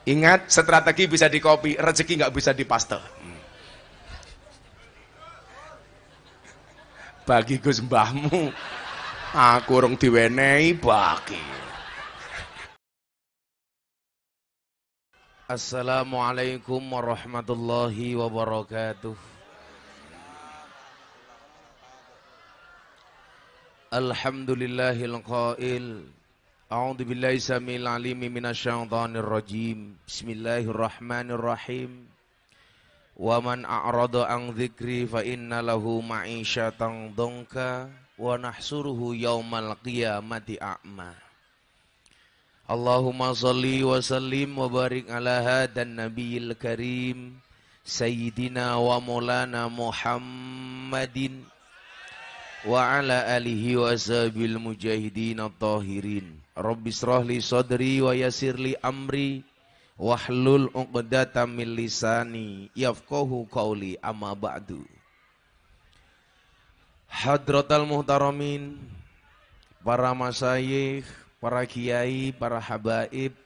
Ingat, strategi bisa di copy, rezeki nggak bisa dipaste. Bagi Gus mbahmu, aku urung diwenehi bagi. Assalamualaikum warahmatullahi wabarakatuh. Alhamdulillahil qail. A'udzu billahi samil alim minasyaitonir rajim. Bismillahirrahmanirrahim. Wa man a'rada an dzikri fa inna lahu ma'isyatan dhanka wa nahsuruhu yaumal qiyamati a'ma. Allahumma shalli wa sallim wa barik ala hadan nabiyil karim sayyidina wa maulana Muhammadin wa ala alihi wa ashabil mujahidin at-tahirin. Rabbi shrah li sadri wa yassir li amri wahlul 'uqdatam min lisani yafqahu qawli, amma ba'du. Hadratal muhtaramin, para masyayikh, para kiai, para habaib,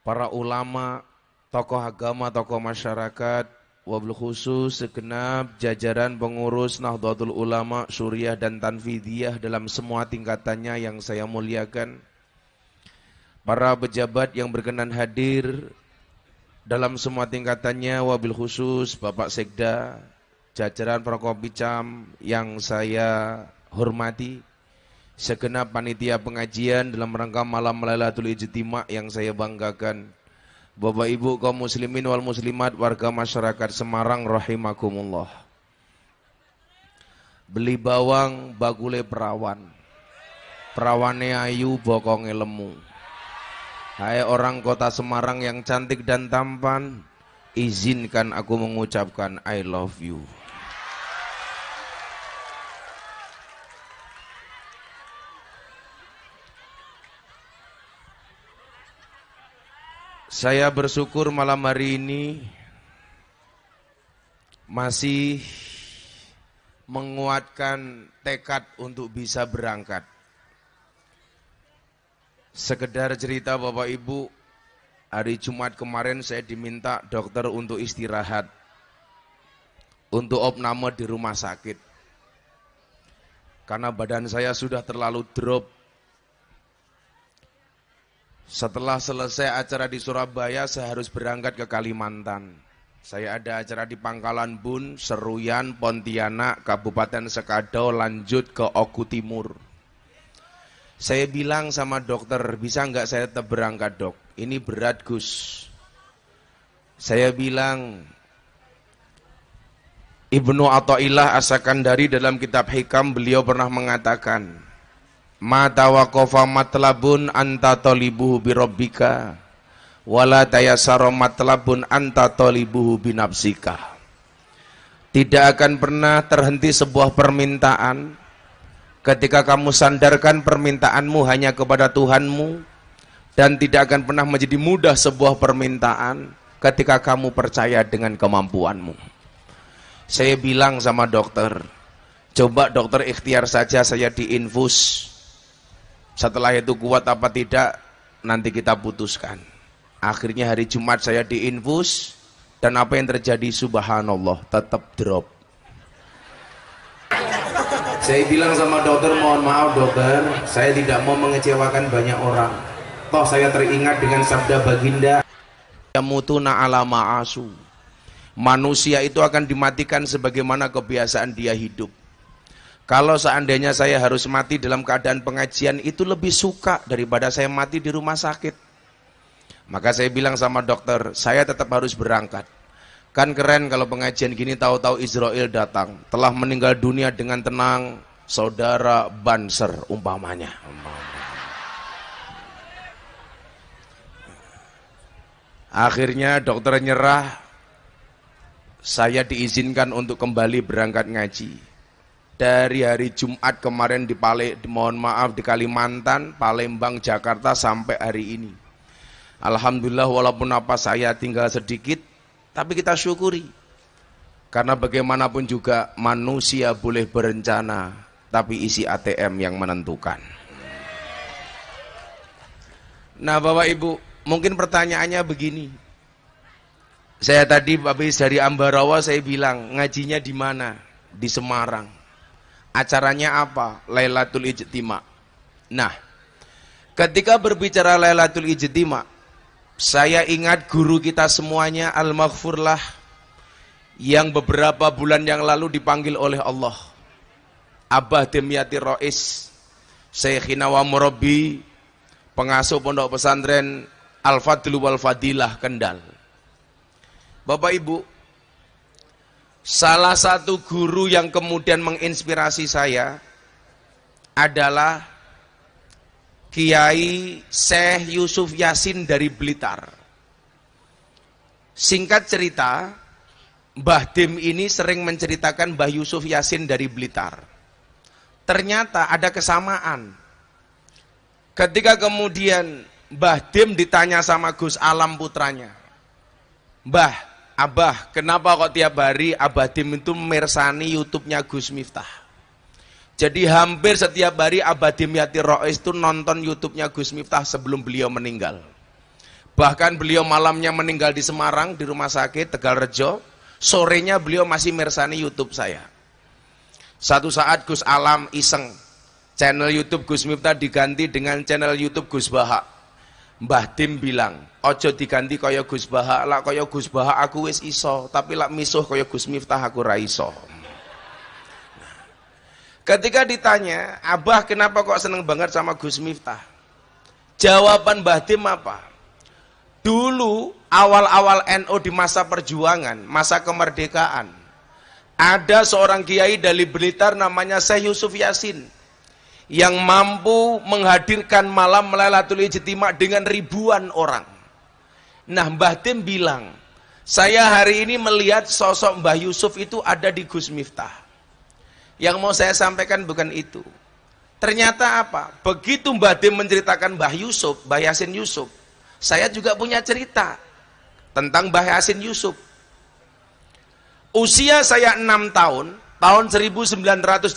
para ulama, tokoh agama, tokoh masyarakat, wabil khusus segenap jajaran pengurus Nahdlatul Ulama Suriah dan Tanfidiyah dalam semua tingkatannya yang saya muliakan, para pejabat yang berkenan hadir dalam semua tingkatannya, wabil khusus Bapak Sekda, jajaran Prokopicam yang saya hormati, segenap panitia pengajian dalam rangka malam Lailatul Ijtima yang saya banggakan, Bapak Ibu kaum muslimin wal muslimat, warga masyarakat Semarang rahimakumullah. Beli bawang bagule perawan, perawane ayu bokonge lemu. Hai orang kota Semarang yang cantik dan tampan, izinkan aku mengucapkan I love you. Saya bersyukur malam hari ini masih menguatkan tekad untuk bisa berangkat. Sekedar cerita Bapak Ibu, hari Jumat kemarin saya diminta dokter untuk istirahat, untuk opname di rumah sakit. Karena badan saya sudah terlalu drop. Setelah selesai acara di Surabaya, saya harus berangkat ke Kalimantan. Saya ada acara di Pangkalan Bun, Seruyan, Pontianak, Kabupaten Sekado, lanjut ke Oku Timur. Saya bilang sama dokter, bisa nggak saya tetap berangkat dok? Ini berat Gus. Saya bilang, Ibnu Athaillah As-Sakandari dalam kitab Hikam, beliau pernah mengatakan, ma tawaqafa matlabun anta talibuhu birabbika wala tayassara matlabun anta talibuhu binafsika. Tidak akan pernah terhenti sebuah permintaan ketika kamu sandarkan permintaanmu hanya kepada Tuhanmu, dan tidak akan pernah menjadi mudah sebuah permintaan ketika kamu percaya dengan kemampuanmu. Saya bilang sama dokter, coba dokter ikhtiar saja saya diinfus. Setelah itu kuat apa tidak, nanti kita putuskan. Akhirnya hari Jumat saya diinfus, dan apa yang terjadi subhanallah, tetap drop. Saya bilang sama dokter, mohon maaf dokter, saya tidak mau mengecewakan banyak orang. Toh saya teringat dengan sabda baginda, yamutuna ala ma'asu. Manusia itu akan dimatikan sebagaimana kebiasaan dia hidup. Kalau seandainya saya harus mati dalam keadaan pengajian, itu lebih suka daripada saya mati di rumah sakit. Maka saya bilang sama dokter, saya tetap harus berangkat. Kan keren kalau pengajian gini tahu-tahu Israel datang, telah meninggal dunia dengan tenang, saudara Banser umpamanya. Akhirnya dokter nyerah, saya diizinkan untuk kembali berangkat ngaji. Dari hari Jumat kemarin di Kalimantan, Palembang, Jakarta sampai hari ini. Alhamdulillah, walaupun apa saya tinggal sedikit, tapi kita syukuri. Karena bagaimanapun juga manusia boleh berencana, tapi isi ATM yang menentukan. Nah Bapak Ibu, Mungkin pertanyaannya begini. Saya tadi habis dari Ambarawa saya bilang, ngajinya di mana? Di Semarang. Acaranya apa? Lailatul Ijtima. Nah, ketika berbicara Lailatul Ijtima, saya ingat guru kita semuanya Al-Maghfurlah yang beberapa bulan yang lalu dipanggil oleh Allah. Abah Demyati Rois, Syekhina wa Murabbi, pengasuh pondok pesantren Al-Fadlu wal Fadilah Kendal. Bapak Ibu, salah satu guru yang kemudian menginspirasi saya adalah Kiai Syekh Yusuf Yasin dari Blitar. Singkat cerita, Mbah Dim ini sering menceritakan Mbah Yusuf Yasin dari Blitar. Ternyata ada kesamaan. Ketika kemudian Mbah Dim ditanya sama Gus Alam putranya, Mbah, Abah, kenapa kok tiap hari Abah Dim itu mersani YouTube-nya Gus Miftah? Jadi hampir setiap hari Abah Demyati Rois itu nonton YouTube-nya Gus Miftah sebelum beliau meninggal. Bahkan beliau malamnya meninggal di Semarang, di rumah sakit Tegalrejo, sorenya beliau masih mersani YouTube saya. Satu saat Gus Alam iseng, channel YouTube Gus Miftah diganti dengan channel YouTube Gus Bahak. Mbah Dim bilang, ojo diganti kaya Gus Bahak, lah kaya Gus Bahak aku wis iso, tapi lak misuh kaya Gus Miftah aku ra iso. Ketika ditanya, Abah kenapa kok seneng banget sama Gus Miftah? Jawaban Mbah Dim apa? Dulu awal-awal NU di masa perjuangan, masa kemerdekaan, ada seorang kiai dari Blitar namanya Syekh Yusuf Yasin yang mampu menghadirkan malam Lailatul Ijtima dengan ribuan orang. Nah, Mbah Dim bilang, saya hari ini melihat sosok Mbah Yusuf itu ada di Gus Miftah. Yang mau saya sampaikan bukan itu. Ternyata apa? Begitu Mbah Dim menceritakan Mbah Yusuf, Mbah Yasin Yusuf, saya juga punya cerita tentang Mbah Yasin Yusuf. Usia saya 6 tahun, tahun 1986,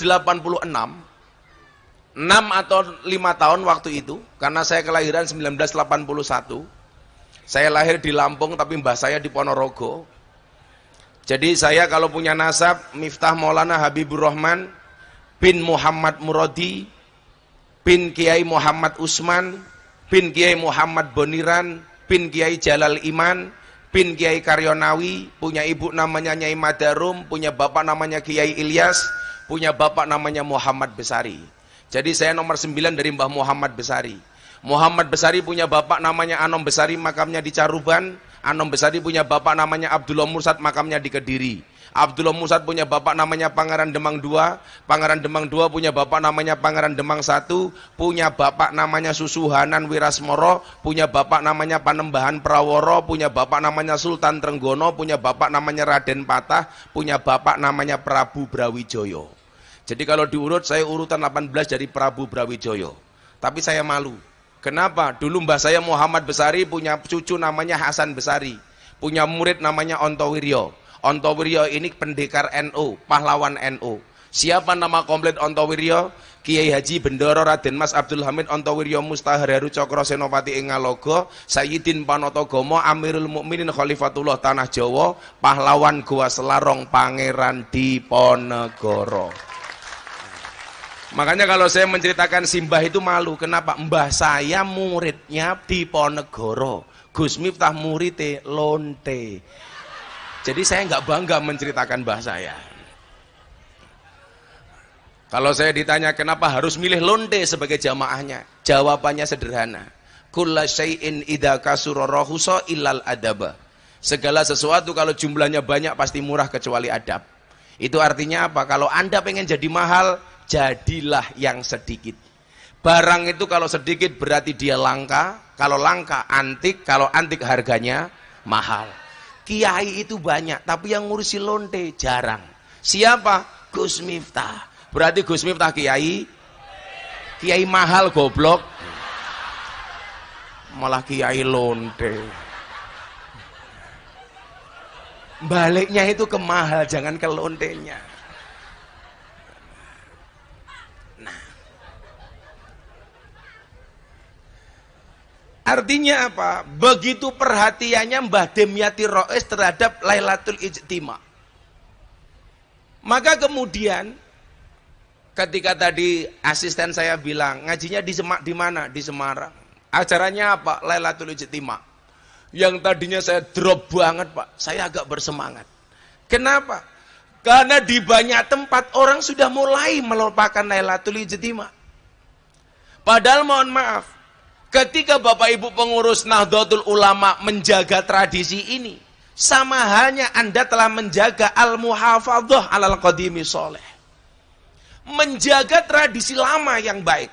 6 atau 5 tahun waktu itu, karena saya kelahiran 1981. Saya lahir di Lampung tapi mbah saya di Ponorogo. Jadi saya kalau punya nasab Miftah Maulana Habibur Rahman bin Muhammad Muradi bin Kiai Muhammad Usman bin Kiai Muhammad Boniran bin Kiai Jalal Iman bin Kiai Karyonawi, punya ibu namanya Nyai Madarum, punya bapak namanya Kiai Ilyas, punya bapak namanya Muhammad Besari. Jadi saya nomor 9 dari Mbah Muhammad Besari. Muhammad Besari punya bapak namanya Anom Besari, makamnya di Caruban. Anom Besari punya bapak namanya Abdullah Mursad, makamnya di Kediri. Abdullah Mursad punya bapak namanya Pangeran Demang II. Pangeran Demang II punya bapak namanya Pangeran Demang I. Punya bapak namanya Susuhanan Wirasmoro. Punya bapak namanya Panembahan Praworo. Punya bapak namanya Sultan Trenggono. Punya bapak namanya Raden Patah. Punya bapak namanya Prabu Brawijoyo. Jadi kalau diurut saya urutan 18 dari Prabu Brawijoyo. Tapi saya malu. Kenapa? Dulu mbah saya Muhammad Besari punya cucu namanya Hasan Besari. Punya murid namanya Ontowiryo. Ontowiryo ini pendekar NU, pahlawan NU. Siapa nama komplit Ontowiryo? Kiai Haji Bendoro Raden Mas Abdul Hamid Ontowiryo Mustahareru Cokro Senopati Ingalogo, Sayyidin Panotogomo, Amirul Mukminin Khalifatullah Tanah Jawa, pahlawan Goa Selarong, Pangeran Diponegoro. Makanya kalau saya menceritakan Simbah itu malu. Kenapa? Mbah saya muridnya Diponegoro, Gus Miftah muridnya Lonte. Jadi saya nggak bangga menceritakan mbah saya. Kalau saya ditanya kenapa harus milih Lonte sebagai jamaahnya, jawabannya sederhana. Kulla syai'in idza kasura rahusa illal adaba. Segala sesuatu kalau jumlahnya banyak pasti murah kecuali adab. Itu artinya apa? Kalau Anda pengen jadi mahal, jadilah yang sedikit. Barang itu kalau sedikit berarti dia langka, kalau langka antik, kalau antik harganya mahal. Kiai itu banyak, tapi yang ngurusi lonte jarang. Siapa? Gus Miftah. Berarti Gus Miftah kiai, kiai mahal goblok. Malah kiai lonte. Baliknya itu ke mahal, jangan ke lontenya. Artinya apa? Begitu perhatiannya Mbah Demyati Rois terhadap Lailatul Ijtima. Maka kemudian ketika tadi asisten saya bilang ngajinya di mana? Di Semarang. Acaranya apa? Lailatul Ijtima. Yang tadinya saya drop banget, Pak. Saya agak bersemangat. Kenapa? Karena di banyak tempat orang sudah mulai melupakan Lailatul Ijtima. Padahal mohon maaf, ketika Bapak Ibu pengurus Nahdlatul Ulama menjaga tradisi ini, sama halnya Anda telah menjaga al-muhafadzah alal qadimi sholeh. Menjaga tradisi lama yang baik.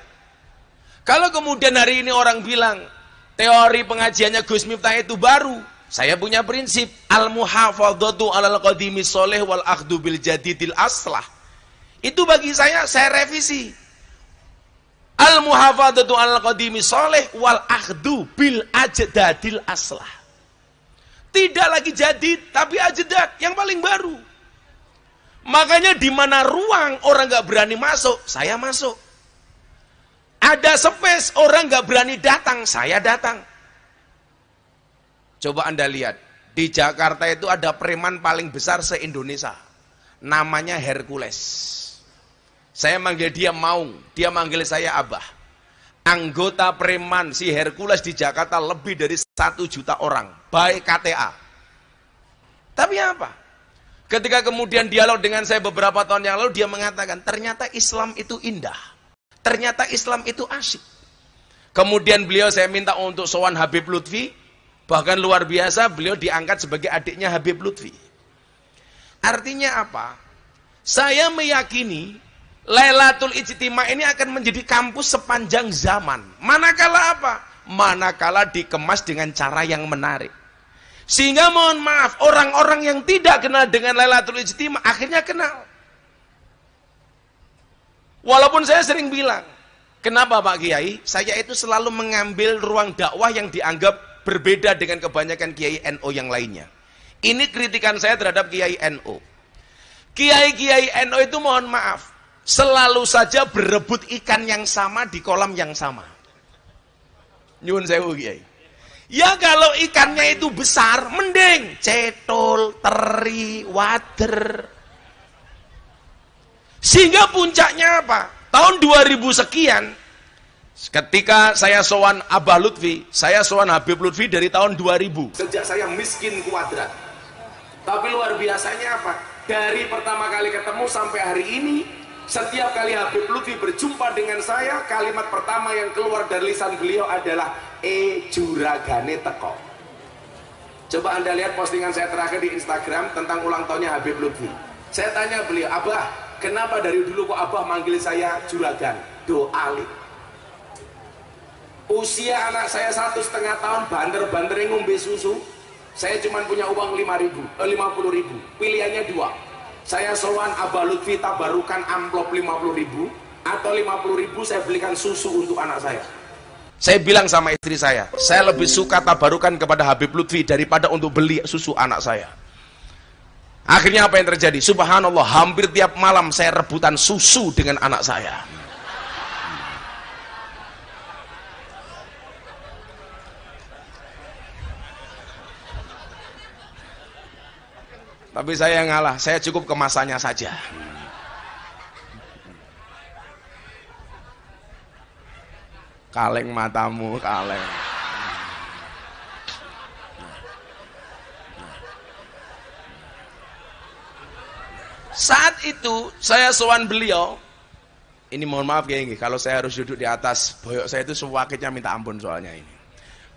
Kalau kemudian hari ini orang bilang teori pengajiannya Gus Miftah itu baru, saya punya prinsip al-muhafadzatu alal qadimi sholeh wal akhdu bil jadidil aslah. Itu bagi saya revisi. Al-muhafadzatu alal qadimi sholeh wal akhdu bil ajdadil aslah. Tidak lagi jadid, tapi ajdad yang paling baru. Makanya di mana ruang orang nggak berani masuk, saya masuk. Ada space orang nggak berani datang, saya datang. Coba Anda lihat, di Jakarta itu ada preman paling besar se-Indonesia. Namanya Hercules. Saya manggil dia Maung, dia manggil saya Abah. Anggota preman si Hercules di Jakarta lebih dari 1 juta orang, baik KTA. Tapi apa? Ketika kemudian dialog dengan saya beberapa tahun yang lalu, dia mengatakan, ternyata Islam itu indah. Ternyata Islam itu asyik. Kemudian beliau saya minta untuk sowan Habib Lutfi, bahkan luar biasa, beliau diangkat sebagai adiknya Habib Lutfi. Artinya apa? Saya meyakini Lailatul Ijtima ini akan menjadi kampus sepanjang zaman. Manakala apa? Manakala dikemas dengan cara yang menarik. Sehingga mohon maaf, orang-orang yang tidak kenal dengan Lailatul Ijtima akhirnya kenal. Walaupun saya sering bilang, kenapa Pak Kiai? Saya itu selalu mengambil ruang dakwah yang dianggap berbeda dengan kebanyakan Kiai NU yang lainnya. Ini kritikan saya terhadap Kiai NU. Kiai-Kiai NU itu mohon maaf, selalu saja berebut ikan yang sama di kolam yang sama. Nyuwun sewu Kiai. Ya kalau ikannya itu besar, mending cetul, teri, wader. Sehingga puncaknya apa? Tahun 2000 sekian, ketika saya sowan Abah Lutfi, saya sowan Habib Lutfi dari tahun 2000. Sejak saya miskin kuadrat. Tapi luar biasanya apa? Dari pertama kali ketemu sampai hari ini, setiap kali Habib Lutfi berjumpa dengan saya, kalimat pertama yang keluar dari lisan beliau adalah juragane teko. Coba Anda lihat postingan saya terakhir di Instagram tentang ulang tahunnya Habib Lutfi. Saya tanya beliau, Abah, kenapa dari dulu kok Abah manggil saya juragan? Doali. Usia anak saya 1,5 tahun, banter-banter ngombe susu. Saya cuma punya uang 50.000. Pilihannya 2. Saya sowan Abah Lutfi tabarukan amplop 50.000 atau 50.000 saya belikan susu untuk anak saya. Saya bilang sama istri saya lebih suka tabarukan kepada Habib Lutfi daripada untuk beli susu anak saya. Akhirnya apa yang terjadi? Subhanallah, hampir tiap malam saya rebutan susu dengan anak saya. Tapi saya ngalah, saya cukup kemasannya saja. Kaleng matamu, kaleng. Saat itu saya sowan beliau. Ini mohon maaf ya, kalau saya harus duduk di atas boyok saya itu sewakitnya minta ampun soalnya ini.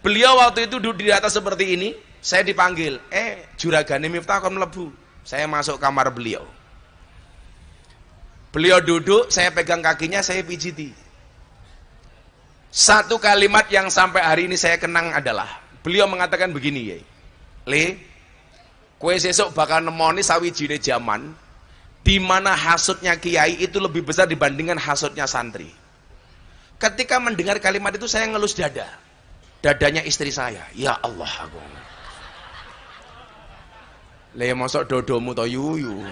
Beliau waktu itu duduk di atas seperti ini. Saya dipanggil, juragane Miftah kon mlebu. Saya masuk kamar beliau. Beliau duduk, saya pegang kakinya, saya pijiti. Satu kalimat yang sampai hari ini saya kenang adalah, beliau mengatakan begini, Le, kowe sesuk bakal nemoni sawijine zaman di mana hasutnya kiai itu lebih besar dibandingkan hasutnya santri. Ketika mendengar kalimat itu saya ngelus dada. Dadanya istri saya. Ya Allah, aku. Le mosok dodomu to yuyu.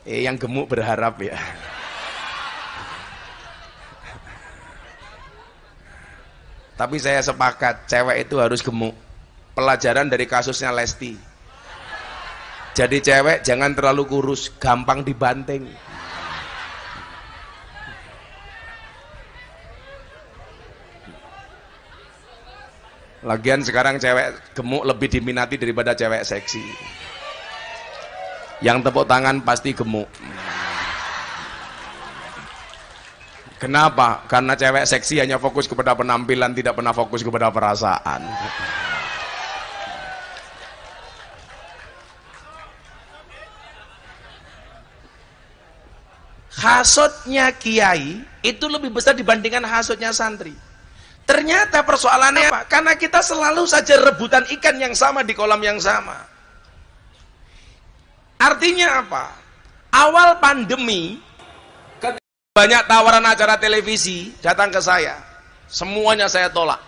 Yang gemuk berharap ya. Tapi saya sepakat, cewek itu harus gemuk. Pelajaran dari kasusnya Lesti. Jadi cewek jangan terlalu kurus, gampang dibanting. Lagian sekarang cewek gemuk lebih diminati daripada cewek seksi. Yang tepuk tangan pasti gemuk. Kenapa? Karena cewek seksi hanya fokus kepada penampilan, tidak pernah fokus kepada perasaan. Hasutnya kiai itu lebih besar dibandingkan hasutnya santri. Ternyata persoalannya apa? Karena kita selalu saja rebutan ikan yang sama di kolam yang sama. Artinya apa? Awal pandemi banyak tawaran acara televisi datang ke saya, semuanya saya tolak.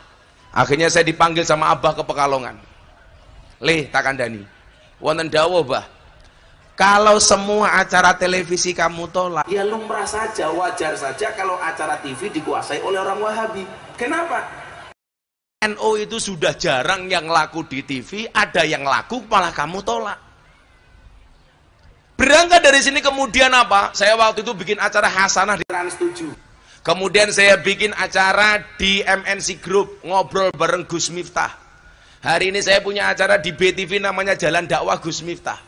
Akhirnya saya dipanggil sama Abah ke Pekalongan. Tak kandani, wonten dawuh Bah, kalau semua acara televisi kamu tolak, ya lumrah saja, wajar saja kalau acara TV dikuasai oleh orang Wahabi. Kenapa? NU itu sudah jarang yang laku di TV, ada yang laku malah kamu tolak. Berangkat dari sini kemudian apa? Saya waktu itu bikin acara Hasanah di Trans 7. Kemudian saya bikin acara di MNC Group, ngobrol bareng Gus Miftah. Hari ini saya punya acara di BTV namanya Jalan Dakwah Gus Miftah.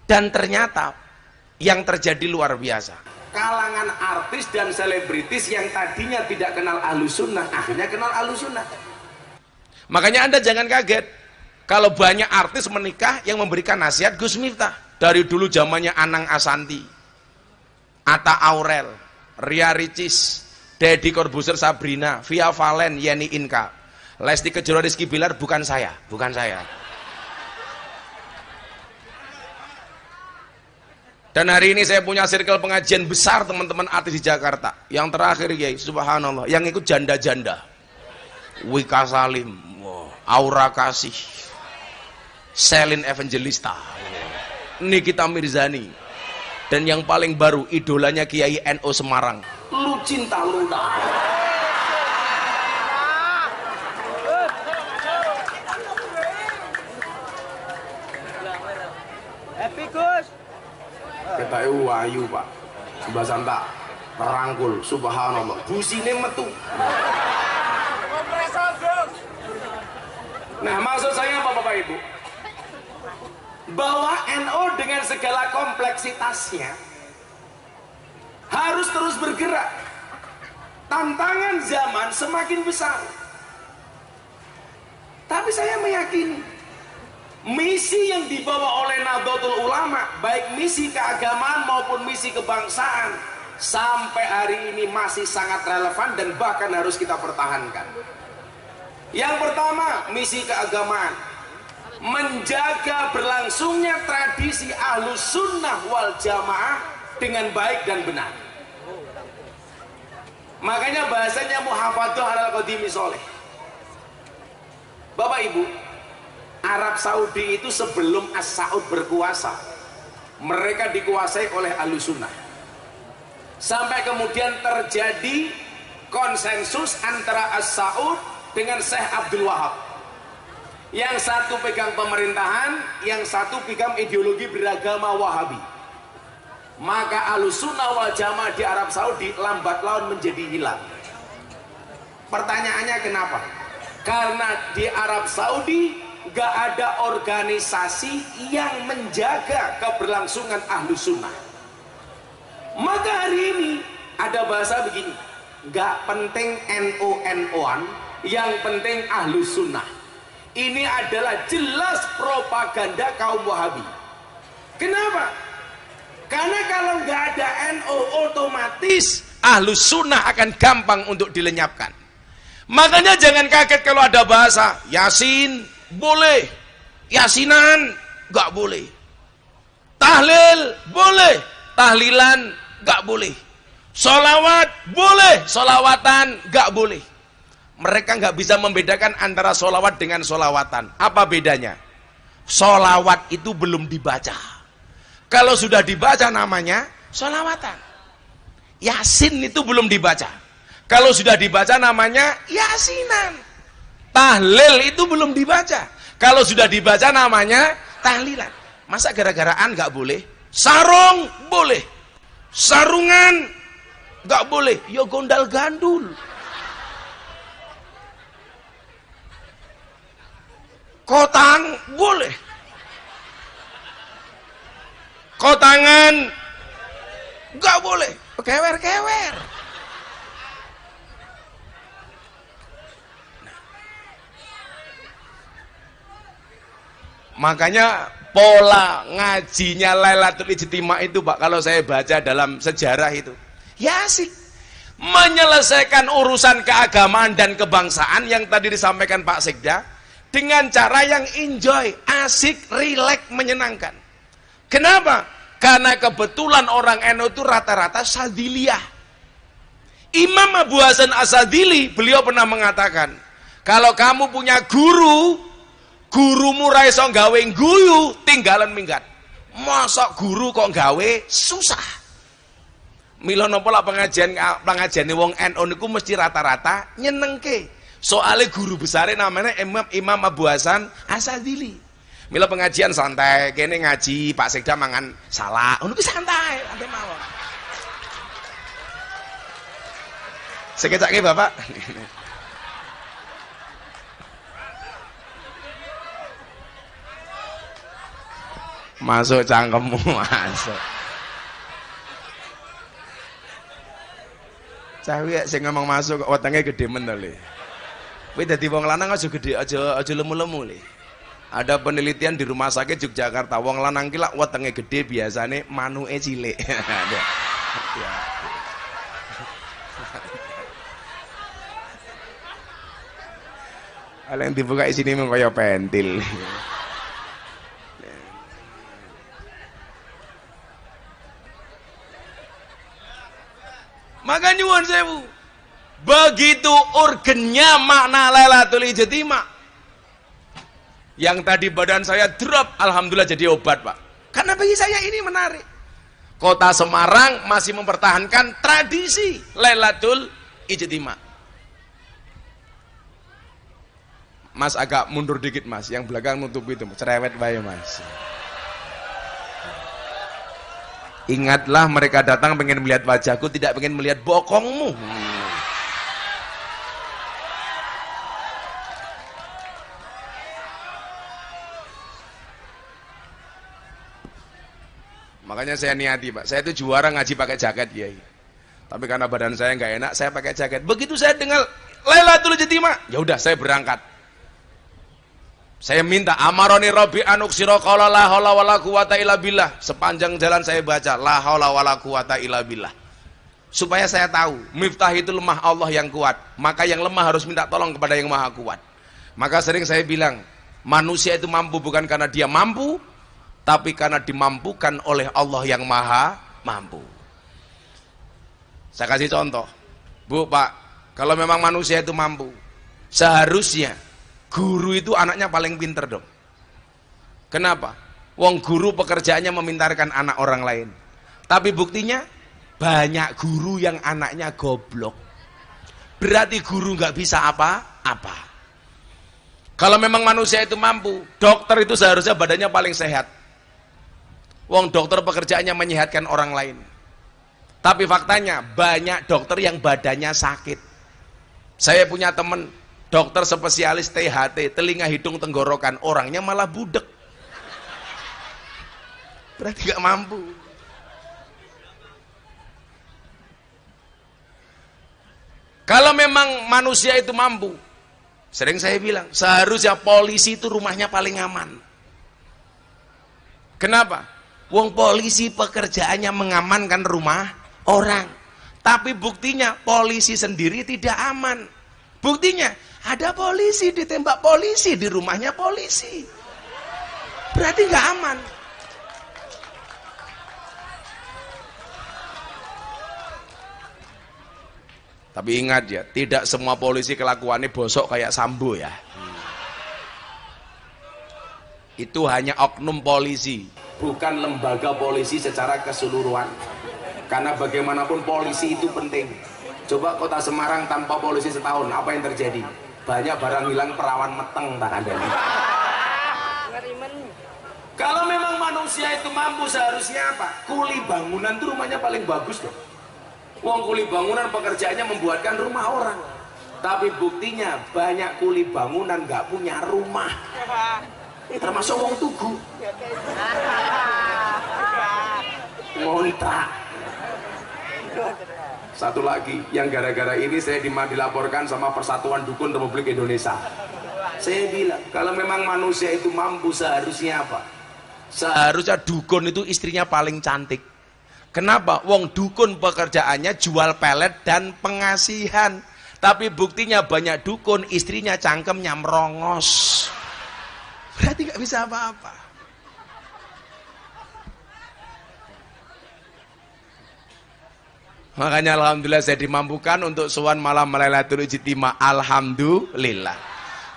Dan ternyata yang terjadi luar biasa. Kalangan artis dan selebritis yang tadinya tidak kenal Ahlus Sunnah, akhirnya kenal Ahlus Sunnah. Makanya Anda jangan kaget kalau banyak artis menikah yang memberikan nasihat Gus Miftah. Dari dulu zamannya Anang Asanti, Atta Aurel, Ria Ricis, Deddy Corbuzier, Sabrina, Via Valen, Yeni Inka, Lesti Kejora, Rizky Bilar, bukan saya. Dan hari ini saya punya circle pengajian besar teman-teman artis di Jakarta. Yang terakhir ya, subhanallah, yang ikut janda-janda. Wika Salim, Aura Kasih, Selin Evangelista, Nikita Mirzani, dan yang paling baru idolanya Kiai NO Semarang, Lu Cinta Luna. Happy Gus. Kita wayu Pak, Mbak Santa merangkul, subhanallah, busine metu. Nah, maksud saya apa Bapak Ibu? Bahwa NU dengan segala kompleksitasnya harus terus bergerak. Tantangan zaman semakin besar. Tapi saya meyakini misi yang dibawa oleh Nahdlatul Ulama, baik misi keagamaan maupun misi kebangsaan, sampai hari ini masih sangat relevan dan bahkan harus kita pertahankan. Yang pertama, misi keagamaan, menjaga berlangsungnya tradisi Ahlus Sunnah wal Jamaah dengan baik dan benar. Makanya bahasanya muhafadzah alal qadimi sholih. Bapak Ibu, Arab Saudi itu sebelum As-Saud berkuasa, mereka dikuasai oleh Ahlus Sunnah. Sampai kemudian terjadi konsensus antara As-Saud dengan Syekh Abdul Wahab. Yang satu pegang pemerintahan, yang satu pegang ideologi beragama Wahabi. Maka Ahlus Sunnah wal Jamaah di Arab Saudi lambat laun menjadi hilang. Pertanyaannya kenapa? Karena di Arab Saudi gak ada organisasi yang menjaga keberlangsungan Ahlus Sunnah. Maka hari ini ada bahasa begini, gak penting NU-NU-an, yang penting Ahlus Sunnah. Ini adalah jelas propaganda kaum Wahabi. Kenapa? Karena kalau nggak ada NU, otomatis Ahlus Sunnah akan gampang untuk dilenyapkan. Makanya jangan kaget kalau ada bahasa Yasin boleh, Yasinan nggak boleh, tahlil boleh, tahlilan nggak boleh, sholawat boleh, sholawatan nggak boleh. Mereka nggak bisa membedakan antara sholawat dengan sholawatan. Apa bedanya? Sholawat itu belum dibaca. Kalau sudah dibaca namanya sholawatan. Yasin itu belum dibaca. Kalau sudah dibaca namanya yasinan. Tahlil itu belum dibaca. Kalau sudah dibaca namanya tahlilan. Masa gara-garaan nggak boleh? Sarung boleh, sarungan nggak boleh. Yo gondal gandul. Kotang boleh, kotangan nggak boleh. Kewer-kewer. Makanya pola ngajinya Lailatul Ijtimai itu Pak, kalau saya baca dalam sejarah itu ya asik, menyelesaikan urusan keagamaan dan kebangsaan yang tadi disampaikan Pak Sekda dengan cara yang enjoy, asik, rileks, menyenangkan. Kenapa? Karena kebetulan orang NU itu rata-rata Sadiliyah. Imam Abu Hasan As-Sadili beliau pernah mengatakan, kalau kamu punya gurumu ra iso gawe guyu, tinggalan minggat. Mosok guru kok gawe susah. Mila napa lak pengajiane wong NU niku mesti rata-rata nyenengke. Soale guru besare namanya Imam Abu Hasan As-Sadili. Mila pengajian santai, kene ngaji Pak Sekda mangan salak. Ngono ki santai, santai mawon. Sekecake Bapak. Masuk cangkemmu, masuk. Cewek sing ngomong masuk kok wetenge gede men to le. Kowe dadi wong lanang aja gede, aja lemu-lemu le. Ada penelitian di rumah sakit Yogyakarta, wong lanang ki lak wetenge gede biasane manuke cilik. Ya. Hal yang dibuka di sini mung kaya pentil. Maka nyuwun sewu, begitu urgennya makna Lailatul Ijtimai. Yang tadi badan saya drop, alhamdulillah jadi obat Pak. Karena bagi saya ini menarik. Kota Semarang masih mempertahankan tradisi Lailatul Ijtimai. Mas agak mundur dikit Mas, yang belakang nutup itu, cerewet bae Mas. Ingatlah mereka datang pengen melihat wajahku, tidak pengen melihat bokongmu. Makanya saya niati Pak, saya itu juara ngaji pakai jaket ya. Tapi karena badan saya nggak enak, saya pakai jaket. Begitu saya dengar Lailatul Ijtimai, ya udah saya berangkat. Saya minta amaroni Rabbi anuksiro qala la haula wala quwata illa billah. Sepanjang jalan saya baca la haula wala quwata illa billah. Supaya saya tahu miftah itu lemah Allah yang kuat. Maka yang lemah harus minta tolong kepada yang maha kuat. Maka sering saya bilang, manusia itu mampu bukan karena dia mampu, tapi karena dimampukan oleh Allah yang maha mampu. Saya kasih contoh. Bu, Pak, kalau memang manusia itu mampu, seharusnya guru itu anaknya paling pinter dong. Kenapa? Wong guru pekerjaannya memintarkan anak orang lain. Tapi buktinya banyak guru yang anaknya goblok. Berarti guru nggak bisa apa-apa. Kalau memang manusia itu mampu, dokter itu seharusnya badannya paling sehat. Wong dokter pekerjaannya menyehatkan orang lain. Tapi faktanya banyak dokter yang badannya sakit. Saya punya teman dokter spesialis THT, telinga hidung tenggorokan, orangnya malah budek. Berarti gak mampu. Kalau memang manusia itu mampu, sering saya bilang, seharusnya polisi itu rumahnya paling aman. Kenapa? Wong polisi pekerjaannya mengamankan rumah orang. Tapi buktinya polisi sendiri tidak aman. Buktinya ada polisi ditembak polisi di rumahnya polisi. Berarti nggak aman. Tapi ingat ya, tidak semua polisi kelakuannya bosok kayak Sambo ya. Itu hanya oknum polisi, bukan lembaga polisi secara keseluruhan. Karena bagaimanapun polisi itu penting. Coba kota Semarang tanpa polisi setahun, apa yang terjadi? Banyak barang hilang, perawan meteng tak ada. Kalau memang manusia itu mampu, seharusnya apa? Kuli bangunan itu rumahnya paling bagus loh. Wong kuli bangunan pekerjaannya membuatkan rumah orang. Tapi buktinya banyak kuli bangunan nggak punya rumah. Termasuk wong tugu. Ngontrak. Satu lagi yang gara-gara ini saya dilaporkan sama Persatuan Dukun Republik Indonesia. Saya bilang kalau memang manusia itu mampu, seharusnya apa? Seharusnya dukun itu istrinya paling cantik. Kenapa? Wong dukun pekerjaannya jual pelet dan pengasihan. Tapi buktinya banyak dukun istrinya cangkemnya merongos. Berarti nggak bisa apa-apa. Makanya alhamdulillah saya dimampukan untuk sowan malam Lailatul Ijtimai. Alhamdulillah.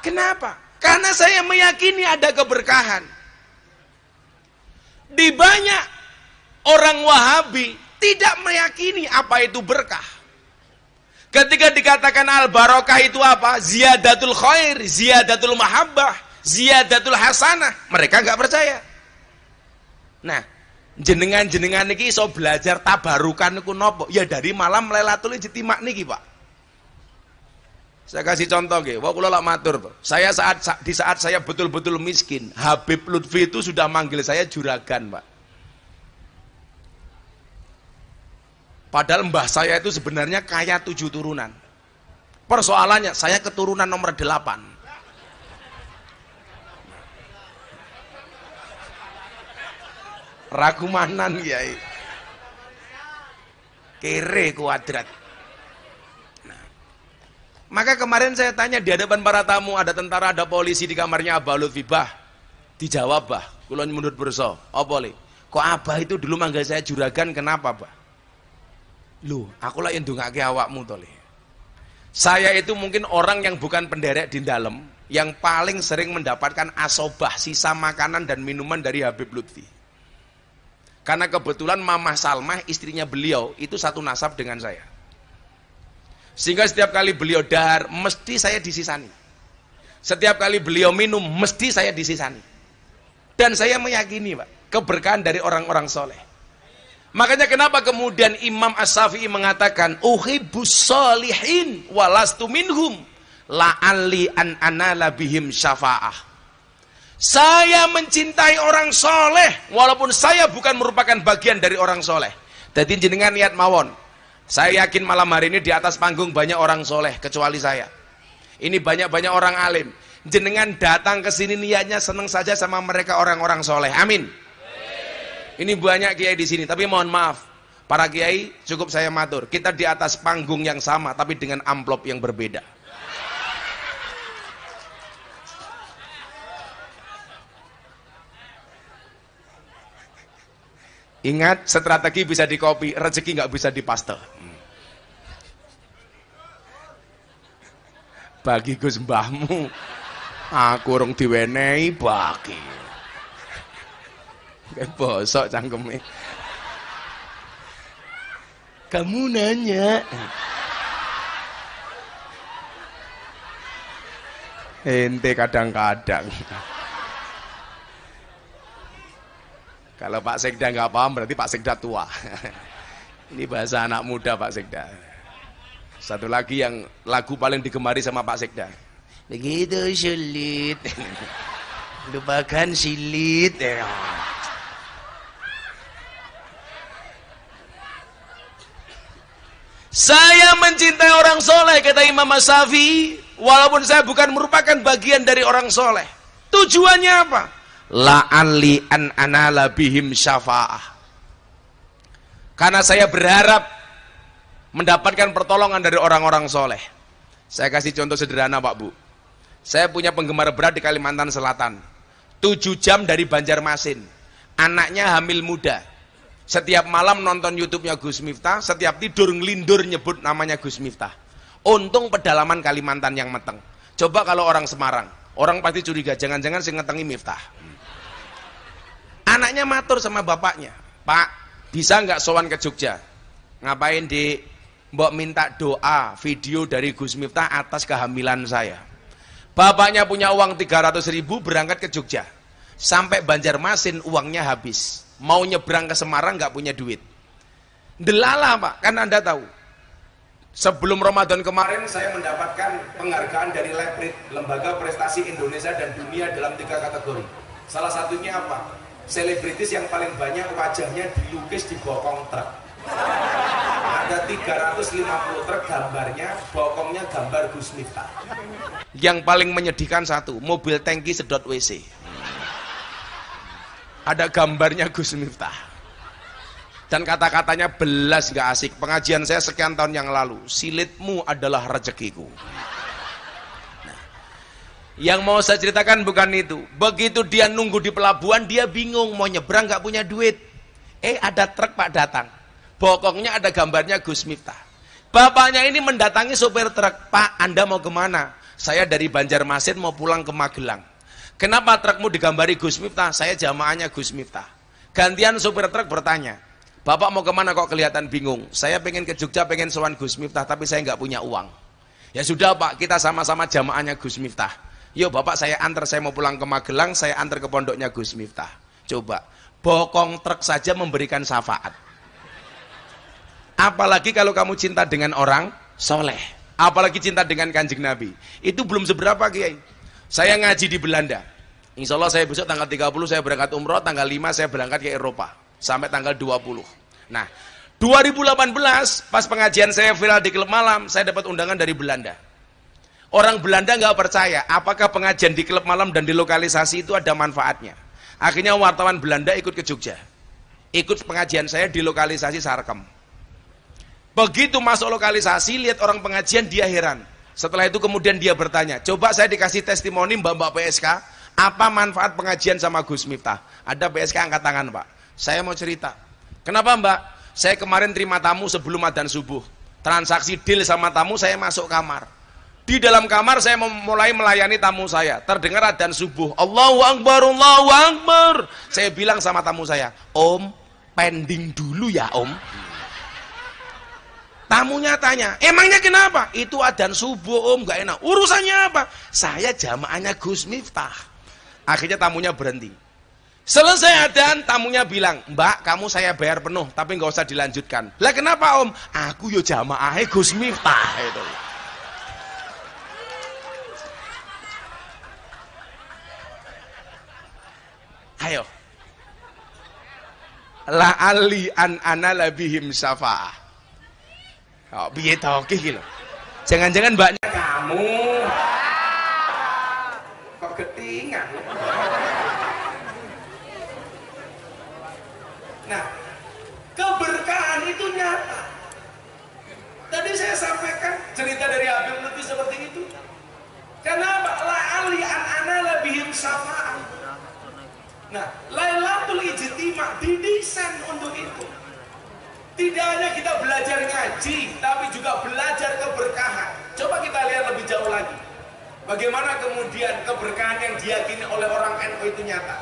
Kenapa? Karena saya meyakini ada keberkahan. Di banyak orang Wahabi tidak meyakini apa itu berkah. Ketika dikatakan al-barokah itu apa? Ziyadatul khair, ziyadatul mahabbah, ziyadatul hasanah. Mereka nggak percaya. Nah, jenengan-jenengan niki iso belajar tabarukan niku napa? Ya dari malam Lailatul Ijtimai niki, Pak. Saya kasih contoh nggih, wah kula lak matur to. Saya di saat saya betul-betul miskin, Habib Lutfi itu sudah manggil saya juragan, Pak. Padahal mbah saya itu sebenarnya kaya 7 turunan. Persoalannya saya keturunan nomor 8. Ragumanan Kiai. Kere kuadrat. Nah, maka kemarin saya tanya di hadapan para tamu, ada tentara, ada polisi di kamarnya Abah Lutfi, Bah. Dijawab, Bah, kula mundur berso. Apa le? Kok Abah itu dulu manggil saya juragan, kenapa, Bah? Loh, aku lah yang ndongake awakmu to, Le. Saya itu mungkin orang yang bukan penderek di dalam, yang paling sering mendapatkan asobah, sisa makanan dan minuman dari Habib Lutfi. Karena kebetulan Mamah Salmah, istrinya beliau, itu satu nasab dengan saya. Sehingga setiap kali beliau dahar, mesti saya disisani. Setiap kali beliau minum, mesti saya disisani. Dan saya meyakini, Pak, keberkahan dari orang-orang soleh. Makanya kenapa kemudian Imam As-Syafi'i mengatakan uhibbus sholihin walastu minhum la'alli an anala bihim syafa'ah. Saya mencintai orang soleh walaupun saya bukan merupakan bagian dari orang soleh. Jadi jenengan niat mawon, saya yakin malam hari ini di atas panggung banyak orang soleh kecuali saya. Ini banyak-banyak orang alim. Jenengan datang ke sini niatnya seneng saja sama mereka orang-orang soleh. Amin. Ini banyak kiai di sini, tapi mohon maaf, para kiai cukup saya matur. Kita di atas panggung yang sama, tapi dengan amplop yang berbeda. Ingat, strategi bisa dikopi, rezeki nggak bisa dipaste. Bagi Gus mbahmu, aku urung diwenehi bagi. Bosok cangkeme. Kamu nanya. Ente kadang-kadang. Kalau Pak Sekda nggak paham berarti Pak Sekda tua. Ini bahasa anak muda Pak Sekda. Satu lagi yang lagu paling digemari sama Pak Sekda. Begitu sulit. Lupakan silit. Saya mencintai orang soleh, kata Imam As-Syafi'i, walaupun saya bukan merupakan bagian dari orang soleh. Tujuannya apa? La'alli an anala bihim syafa'ah. Karena saya berharap mendapatkan pertolongan dari orang-orang soleh. Saya kasih contoh sederhana, Pak Bu. Saya punya penggemar berat di Kalimantan Selatan. 7 jam dari Banjarmasin. Anaknya hamil muda. Setiap malam nonton YouTube-nya Gus Miftah, setiap tidur ngelindur nyebut namanya Gus Miftah. Untung pedalaman Kalimantan yang meteng. Coba kalau orang Semarang, orang pasti curiga, jangan-jangan sing ngetengi Miftah. Anaknya matur sama bapaknya, Pak, bisa nggak sowan ke Jogja? Ngapain di? mbok minta doa video dari Gus Miftah atas kehamilan saya. Bapaknya punya uang 300.000 berangkat ke Jogja. Sampai Banjarmasin uangnya habis. Mau nyebrang ke Semarang nggak punya duit. Delala Pak, kan Anda tahu. Sebelum Ramadan kemarin saya mendapatkan penghargaan dari Leprit, Lembaga Prestasi Indonesia dan Dunia dalam 3 kategori. Salah satunya apa? Selebritis yang paling banyak wajahnya dilukis di bokong truk. Ada 350 truk gambarnya, bokongnya gambar Gus Miftah. Yang paling menyedihkan satu, mobil tangki sedot WC. Ada gambarnya Gus Miftah. Dan kata-katanya belas gak asik. Pengajian saya sekian tahun yang lalu, silitmu adalah rezekiku. Nah, yang mau saya ceritakan bukan itu. Begitu dia nunggu di pelabuhan, dia bingung mau nyebrang gak punya duit. Ada truk Pak datang, bokongnya ada gambarnya Gus Miftah. Bapaknya ini mendatangi sopir truk. Pak, Anda mau kemana? Saya dari Banjarmasin mau pulang ke Magelang. Kenapa trukmu digambari Gus Miftah? Saya jamaahnya Gus Miftah. Gantian sopir truk bertanya, Bapak mau kemana kok kelihatan bingung? Saya pengen ke Jogja, pengen sowan Gus Miftah, tapi saya nggak punya uang. Ya sudah Pak, kita sama-sama jamaahnya Gus Miftah. Yuk Bapak, saya antar, saya mau pulang ke Magelang, saya antar ke pondoknya Gus Miftah. Coba, bokong truk saja memberikan syafaat. Apalagi kalau kamu cinta dengan orang soleh. Apalagi cinta dengan Kanjeng Nabi. Itu belum seberapa Kiai. Saya ngaji di Belanda. Insya Allah saya besok tanggal 30 saya berangkat umroh, tanggal 5 saya berangkat ke Eropa. Sampai tanggal 20. Nah, 2018 pas pengajian saya viral di klub malam, saya dapat undangan dari Belanda. Orang Belanda nggak percaya apakah pengajian di klub malam dan di lokalisasi itu ada manfaatnya. Akhirnya wartawan Belanda ikut ke Jogja, ikut pengajian saya di lokalisasi Sarkem. Begitu masuk lokalisasi, lihat orang pengajian, dia heran. Setelah itu kemudian dia bertanya, coba saya dikasih testimoni mbak-mbak PSK, apa manfaat pengajian sama Gus Miftah? Ada PSK angkat tangan Pak. Saya mau cerita. Kenapa Mbak? Saya kemarin terima tamu sebelum adzan subuh. Transaksi deal sama tamu, saya masuk kamar. Di dalam kamar saya mulai melayani tamu saya. Terdengar adzan subuh. Allahu Akbar, Allahu Akbar. Saya bilang sama tamu saya, Om, pending dulu ya Om. Tamunya tanya, emangnya kenapa? Itu adzan subuh Om, gak enak. Urusannya apa? Saya jamaahnya Gus Miftah. Akhirnya tamunya berhenti. Selesai adzan, tamunya bilang, Mbak, kamu saya bayar penuh, tapi nggak usah dilanjutkan. Lah kenapa Om? Aku yo jamaahnya Gus Miftah. Itu. Ayo. La ali an ana labihim syafa'ah. Oh, piye to iki lho. Jangan-jangan mbaknya kamu. Kok ketingan? Nah, keberkahan itu nyata. Tadi saya sampaikan cerita dari Habib Lutfi seperti itu. Kenapa? La'ali an-ana labihim syafa'ah. Nah, Lailatul Ijtima didesain untuk itu. Tidak hanya kita belajar ngaji, tapi juga belajar keberkahan. Coba kita lihat lebih jauh lagi. Bagaimana kemudian keberkahan yang diyakini oleh orang NU itu nyata.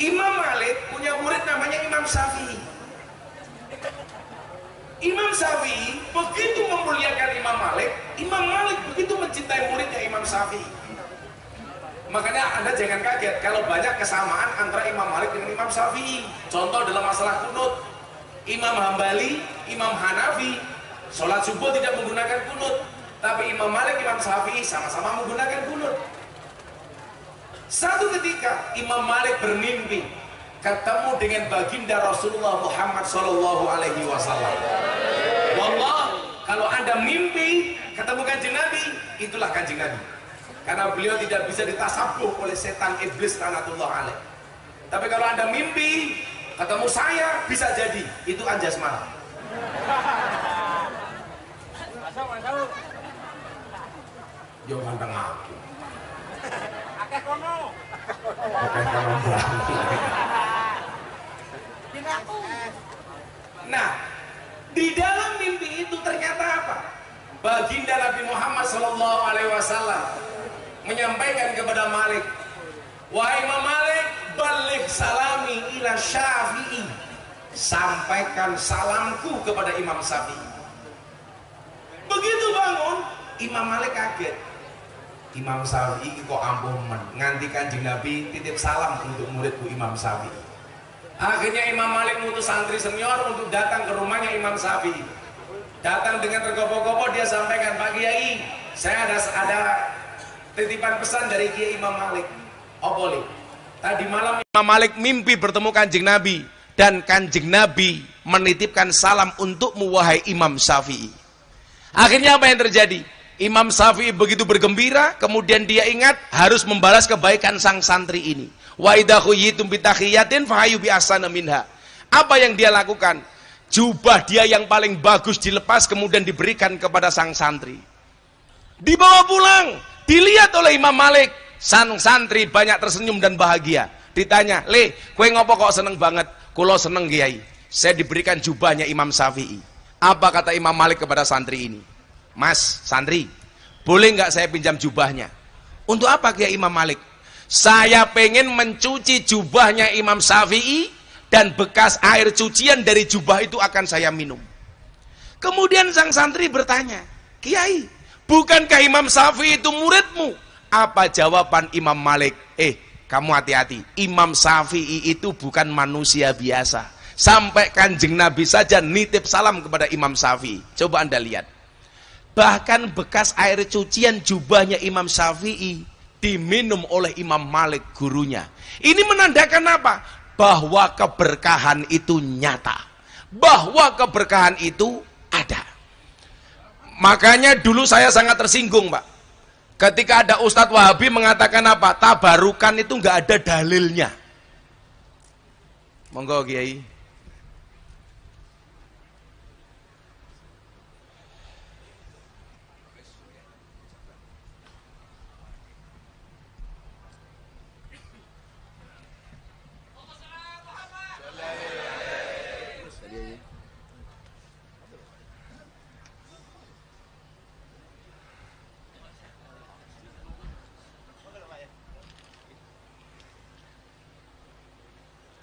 Imam Malik punya murid namanya Imam Syafi'i. Imam Syafi'i begitu memuliakan Imam Malik begitu mencintai muridnya Imam Syafi'i. Makanya Anda jangan kaget kalau banyak kesamaan antara Imam Malik dengan Imam Syafi'i. Contoh dalam masalah kunut, Imam Hambali, Imam Hanafi sholat subuh tidak menggunakan kunut, tapi Imam Malik, Imam Syafi'i sama-sama menggunakan kunut. Satu ketika Imam Malik bermimpi ketemu dengan baginda Rasulullah Muhammad Sallallahu Alaihi Wasallam. Wallah, kalau Anda mimpi ketemu Kanjeng Nabi, itulah Kanjeng Nabi. Karena beliau tidak bisa ditasabuh oleh setan iblis laknatullah alaih. Tapi kalau Anda mimpi ketemu saya, bisa jadi itu Anjasmara. Yo ganteng aku. Akeh kono. Nah, di dalam mimpi itu ternyata apa? Baginda Nabi Muhammad SAW menyampaikan kepada Malik, wahai Imam Malik, balik salami ila Syafi'i, sampaikan salamku kepada Imam Syafi'i. Begitu bangun, Imam Malik kaget. Imam Syafi'i kok ampuh men, nganti Kanjeng Nabi titip salam untuk muridku Imam Syafi'i. Akhirnya Imam Malik mutus santri senior untuk datang ke rumahnya Imam Syafi'i. Datang dengan tergopoh-gopoh, dia sampaikan, Pak Kiai, saya ada titipan pesan dari Kiai Imam Malik. Oh boleh. Tadi malam Imam Malik mimpi bertemu Kanjeng Nabi, dan Kanjeng Nabi menitipkan salam untukmu wahai Imam Syafi'i. Akhirnya apa yang terjadi? Imam Syafi'i begitu bergembira, kemudian dia ingat harus membalas kebaikan sang santri ini. Wa idza khuyyitum bi tahiyatin fahayu bi ahsana minha. Apa yang dia lakukan? Jubah dia yang paling bagus dilepas, kemudian diberikan kepada sang santri. Dibawa pulang, dilihat oleh Imam Malik. Sang santri banyak tersenyum dan bahagia. Ditanya, "Le, kowe ngopo kok seneng banget?" "Kulo seneng, Kiai. Saya diberikan jubahnya Imam Syafi'i." Apa kata Imam Malik kepada santri ini? "Mas, santri, boleh nggak saya pinjam jubahnya?" "Untuk apa, Kiai Imam Malik?" "Saya pengen mencuci jubahnya Imam Syafi'i, dan bekas air cucian dari jubah itu akan saya minum." Kemudian sang santri bertanya, "Kiai, bukankah Imam Syafi'i itu muridmu?" Apa jawaban Imam Malik? Kamu hati-hati, Imam Syafi'i itu bukan manusia biasa. Sampai Kanjeng Nabi saja nitip salam kepada Imam Syafi'i. Coba Anda lihat. Bahkan bekas air cucian jubahnya Imam Syafi'i diminum oleh Imam Malik, gurunya. Ini menandakan apa? Bahwa keberkahan itu nyata, bahwa keberkahan itu ada. Makanya dulu saya sangat tersinggung, Pak, ketika ada Ustadz Wahabi mengatakan apa? Tabarukan itu nggak ada dalilnya. Monggo Kiai.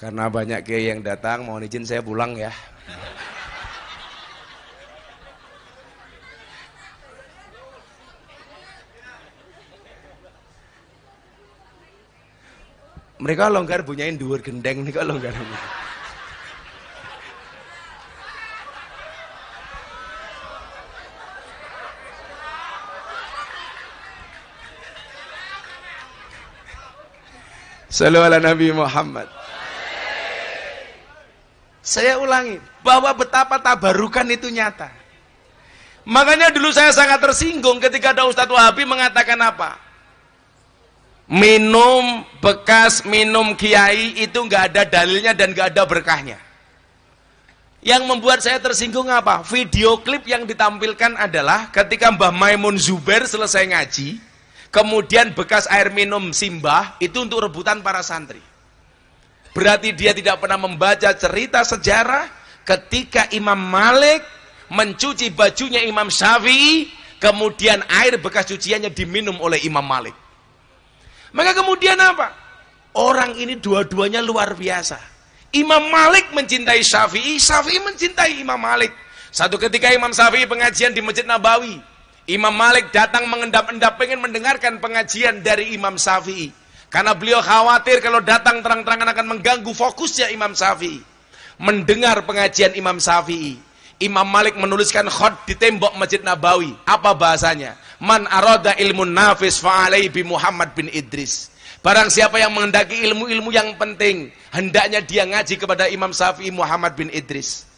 Karena banyak kiai yang datang, mohon izin saya pulang ya. Mereka longgar bunyain dhuwur gendeng nih, kok longgar. Sallu ala Nabi Muhammad. Saya ulangi, bahwa betapa tabarukan itu nyata. Makanya dulu saya sangat tersinggung ketika ada Ustadz Wahabi mengatakan apa? Minum bekas minum kiai itu nggak ada dalilnya dan nggak ada berkahnya. Yang membuat saya tersinggung apa? Video klip yang ditampilkan adalah ketika Mbah Maimun Zubair selesai ngaji, kemudian bekas air minum simbah itu untuk rebutan para santri. Berarti dia tidak pernah membaca cerita sejarah ketika Imam Malik mencuci bajunya Imam Syafi'i, kemudian air bekas cuciannya diminum oleh Imam Malik. Maka kemudian apa? Orang ini dua-duanya luar biasa. Imam Malik mencintai Syafi'i, Syafi'i mencintai Imam Malik. Satu ketika Imam Syafi'i pengajian di Masjid Nabawi, Imam Malik datang mengendap-endap pengen mendengarkan pengajian dari Imam Syafi'i. Karena beliau khawatir kalau datang terang-terangan akan mengganggu fokusnya Imam Syafi'i. Mendengar pengajian Imam Syafi'i, Imam Malik menuliskan khot di tembok Masjid Nabawi. Apa bahasanya? Man arada ilmun nafis fa'alai bi Muhammad bin Idris. Barang siapa yang menghendaki ilmu-ilmu yang penting, hendaknya dia ngaji kepada Imam Syafi'i Muhammad bin Idris.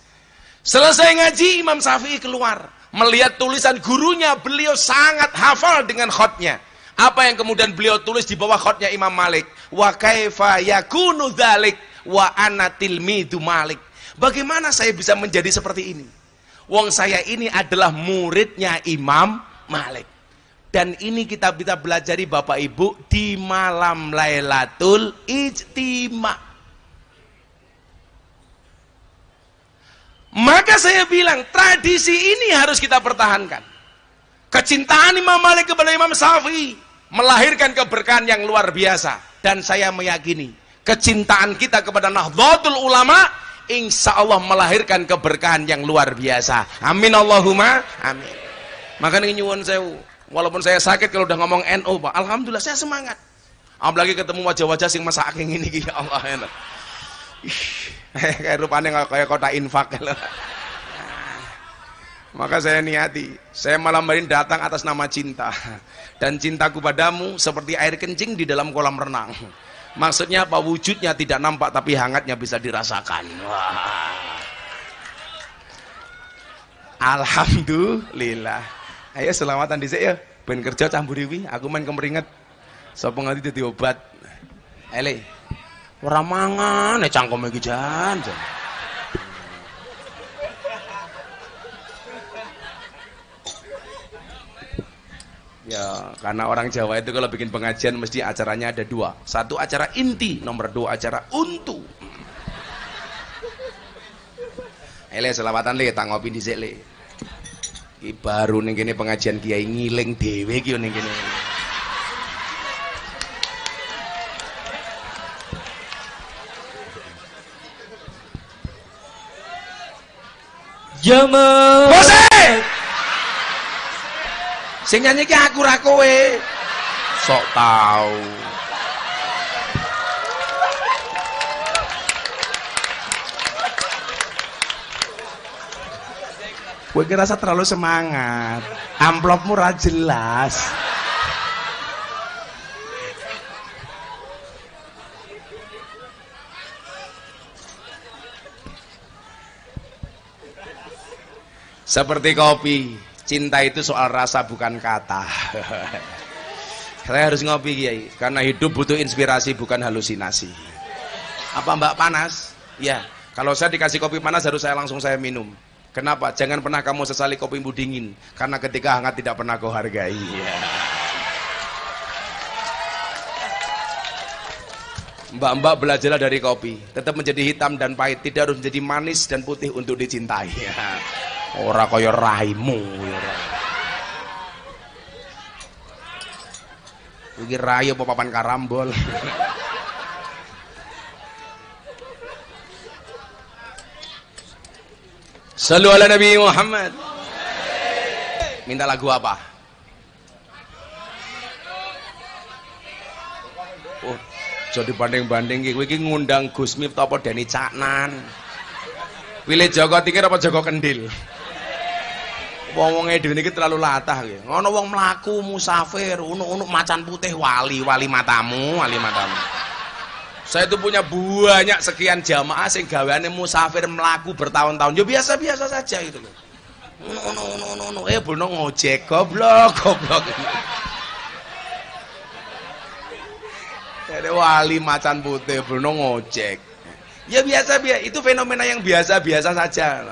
Selesai ngaji, Imam Syafi'i keluar. Melihat tulisan gurunya, beliau sangat hafal dengan khotnya. Apa yang kemudian beliau tulis di bawah khotnya Imam Malik? Wa kaifa yakunu dzalik wa ana tilmidu Malik. Bagaimana saya bisa menjadi seperti ini? Wong saya ini adalah muridnya Imam Malik. Dan ini kita bisa belajari Bapak Ibu di malam Lailatul Ijtima. Maka saya bilang tradisi ini harus kita pertahankan. Kecintaan Imam Malik kepada Imam Syafi'i melahirkan keberkahan yang luar biasa. Dan saya meyakini kecintaan kita kepada Nahdlatul Ulama insya Allah melahirkan keberkahan yang luar biasa. Amin Allahumma amin. Makanya nyuwun sewu, walaupun saya sakit kalau udah ngomong NU, Pak, alhamdulillah saya semangat. Apalagi ketemu wajah-wajah sing masak ini ya Allah enak. Kayak rupanya kayak kota infak. Maka saya niati, saya malam hari datang atas nama cinta. Dan cintaku padamu seperti air kencing di dalam kolam renang. Maksudnya apa? Wujudnya tidak nampak tapi hangatnya bisa dirasakan. Wah. Alhamdulillah. Ayo selamatan dhisik ya. Ben kerja campuri wi, aku main kemeringet. Sapa nganti dadi obat. Ele. Ora mangan cangkeme iki jan. Ya, karena orang Jawa itu kalau bikin pengajian mesti acaranya ada dua. Satu acara inti, nomor dua acara untu. Ele selawatan le, tak ngopi dhisik le. Iki baru ning kene pengajian kiai ngiling dhewe iki ning kene. Jamal. Bose! Sing nyanyi ki aku ra kowe. Sok tau. Kowe ki rasa terlalu semangat. Amplopmu ra jelas. Seperti kopi, cinta itu soal rasa bukan kata. Saya harus ngopi Kiai, karena hidup butuh inspirasi bukan halusinasi. Apa Mbak panas? Ya, kalau saya dikasih kopi panas harus langsung saya minum. Kenapa? Jangan pernah kamu sesali kopimu dingin, karena ketika hangat tidak pernah kau hargai. Ya. Mbak-mbak belajarlah dari kopi, tetap menjadi hitam dan pahit, tidak harus menjadi manis dan putih untuk dicintai. Ya. Ora kaya raimu ora. Iki rai apa papan karambol. Sallu ala Nabi Muhammad. Minta lagu apa? Oh, jadi banding-banding kowe iki ngundang Gus Miftah apa Deni Caknan. Pilih Joko Tingkir apa Joko Kendil? Wong-wong dhewe niki terlalu latah nggih. Ngono wong mlaku musafir, unuk-unuk macan putih wali matamu. Saya itu punya banyak sekian jamaah sing gaweane musafir mlaku bertahun-tahun. Ya biasa-biasa saja gitu loh. Ono bono ngojek goblok. Ada wali macan putih bono ngojek. Ya biasa, itu fenomena yang biasa-biasa saja.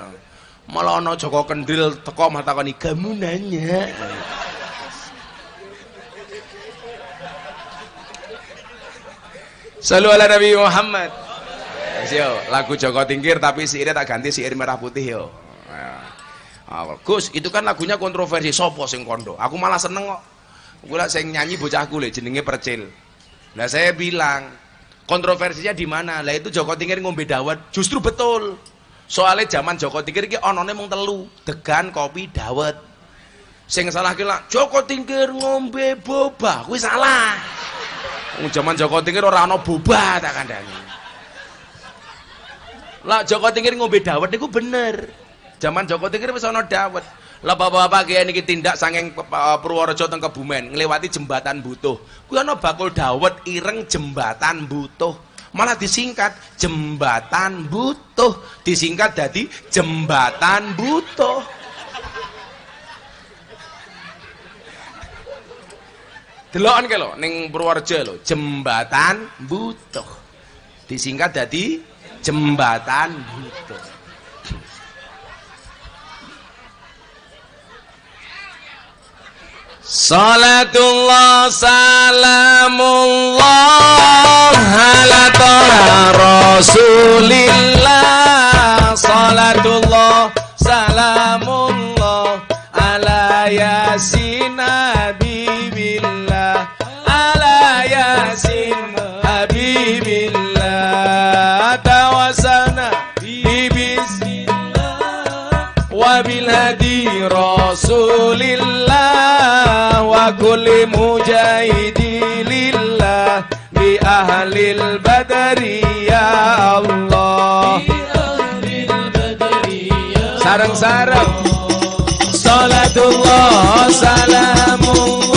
Malah ono Joko Kendil teko matakoni kamu nanya. Sallu ala Nabi Muhammad. Yo, lagu Joko Tingkir tapi siirnya tak ganti siir merah putih yo. Gus, itu kan lagunya kontroversi, sopo sing kondo. Aku malah seneng kok. Gula sing nyanyi bocahku le jenenge Percil. Lah saya bilang, kontroversinya di mana? Lah itu Joko Tingkir ngombe dawet, justru betul. Soalnya zaman Joko Tingkir iki onone mung telu, degan, kopi, dawet. Sing salah ki lak Joko Tingkir ngombe boba, kuwi salah. Wong zaman Joko Tingkir ora ana boba tak kandhani. Lah Joko Tingkir ngombe dawet niku bener. Zaman Joko Tingkir wis ana dawet. Lah bapak-bapak kiai niki tindak saking Purworejo teng Kebumen ngliwati jembatan Butuh. Kuwi ana bakul dawet ireng jembatan Butuh. Malah disingkat jembatan Butuh, disingkat jadi jembatan Butuh. Delokan ke lo ning Purworejo lo jembatan Butuh, disingkat jadi jembatan Butuh. Salatullah salamullah ala toha rasulillah. Salatullah salamullah ala yasin habibillah, ala yasin habibillah. Tawasana bismillah wa bil hadi rasulillah. mujahidi lillah bi ahlil badri ya Allah. Sarang-sarang salatullah salamullah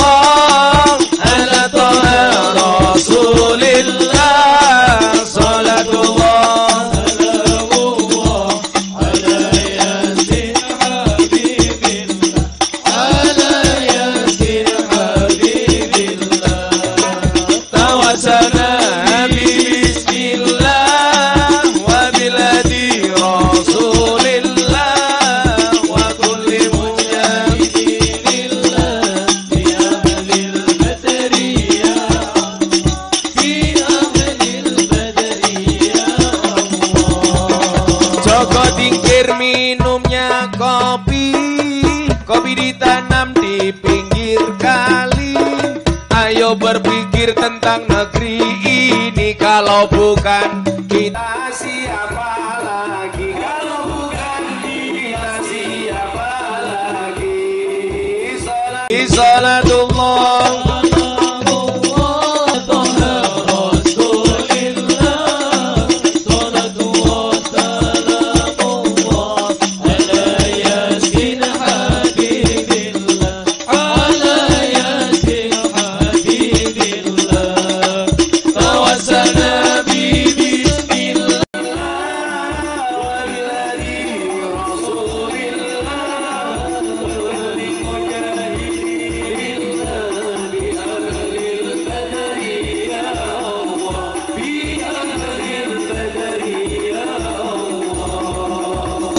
ala toha rasulillah. Salatullah salamullah ala yasin habibillah, ala yasin habibillah. Tawassalna bismillah wa biladi rasulillah wa kulli mujahidillah bi ahlil badri ya bi ahlil badri ya Allah. Joko tingkir minumnya kopi, kopi ditanam di pinggir kali. Ayo berpikir tentang negeri ini, kalau bukan kita siapa lagi? Kalau bukan kita siapa lagi? Salatullah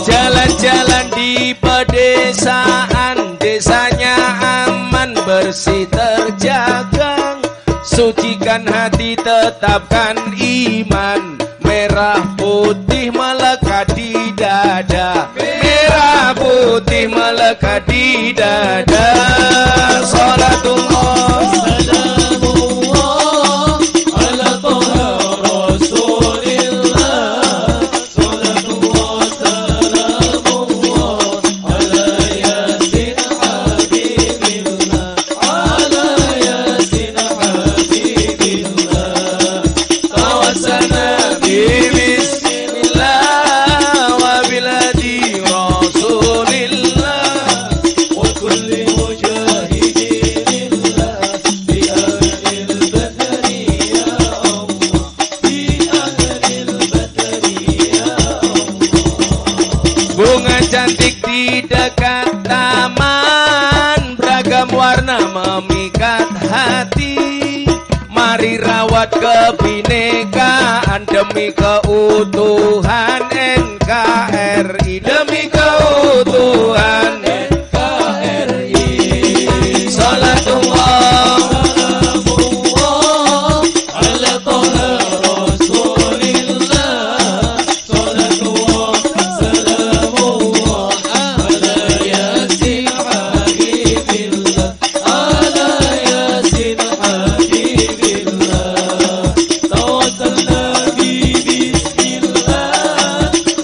jalan-jalan di pedesaan, desanya aman bersih terjaga. Sucikan hati, tetapkan iman, merah putih melekat di dada, merah putih melekat di dada. Salatullah salamullah ala toha rasulillah. Salatullah salamullah ala yasin habibillah, ala yasin habibillah. Tawassalna bismillah wa biladi rasulillah wa kulli mujahidillah bi ahlil badri ya Allah, bi ahlil badri ya Allah. Bunga cantik di dekat taman, beragam warna memikat hati. Mari rawat kebinekaan demi keutuhan NKRI, demi keutuhan NKRI. Salatullah salamullah ala toha rasulillah. Salatullah salamullah ala yasin habibillah, ala yasin habibillah. Tawassalna bismillah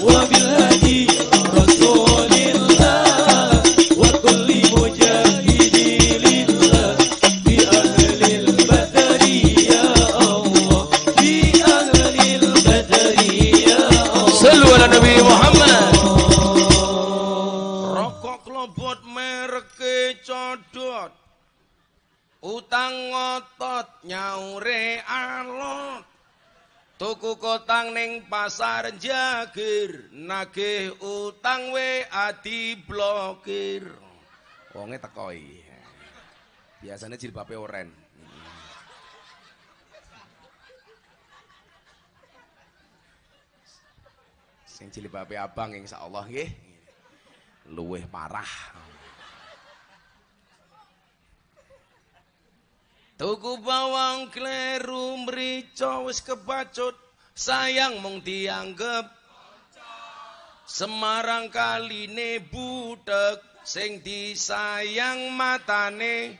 wa bilhadi rasulillah wa kulli mujahidillah bi ahlil badri ya Allah, bi ahlil badri ya Allah. Sallu ala Nabi Muhammad. Rokok klobot mereke codot, utang ngotot nyaure alot. Tuku kotang ning pasar Jagir, nagih utang adi blokir. Wonge tekoi. Biasanya jilbabe oren. Sing jilbabe abang insyaallah nggih luwih parah. Tuku bawang kleru mrica wis kebacut, sayang mung dianggep Semarang kaline butek, sing disayang matane.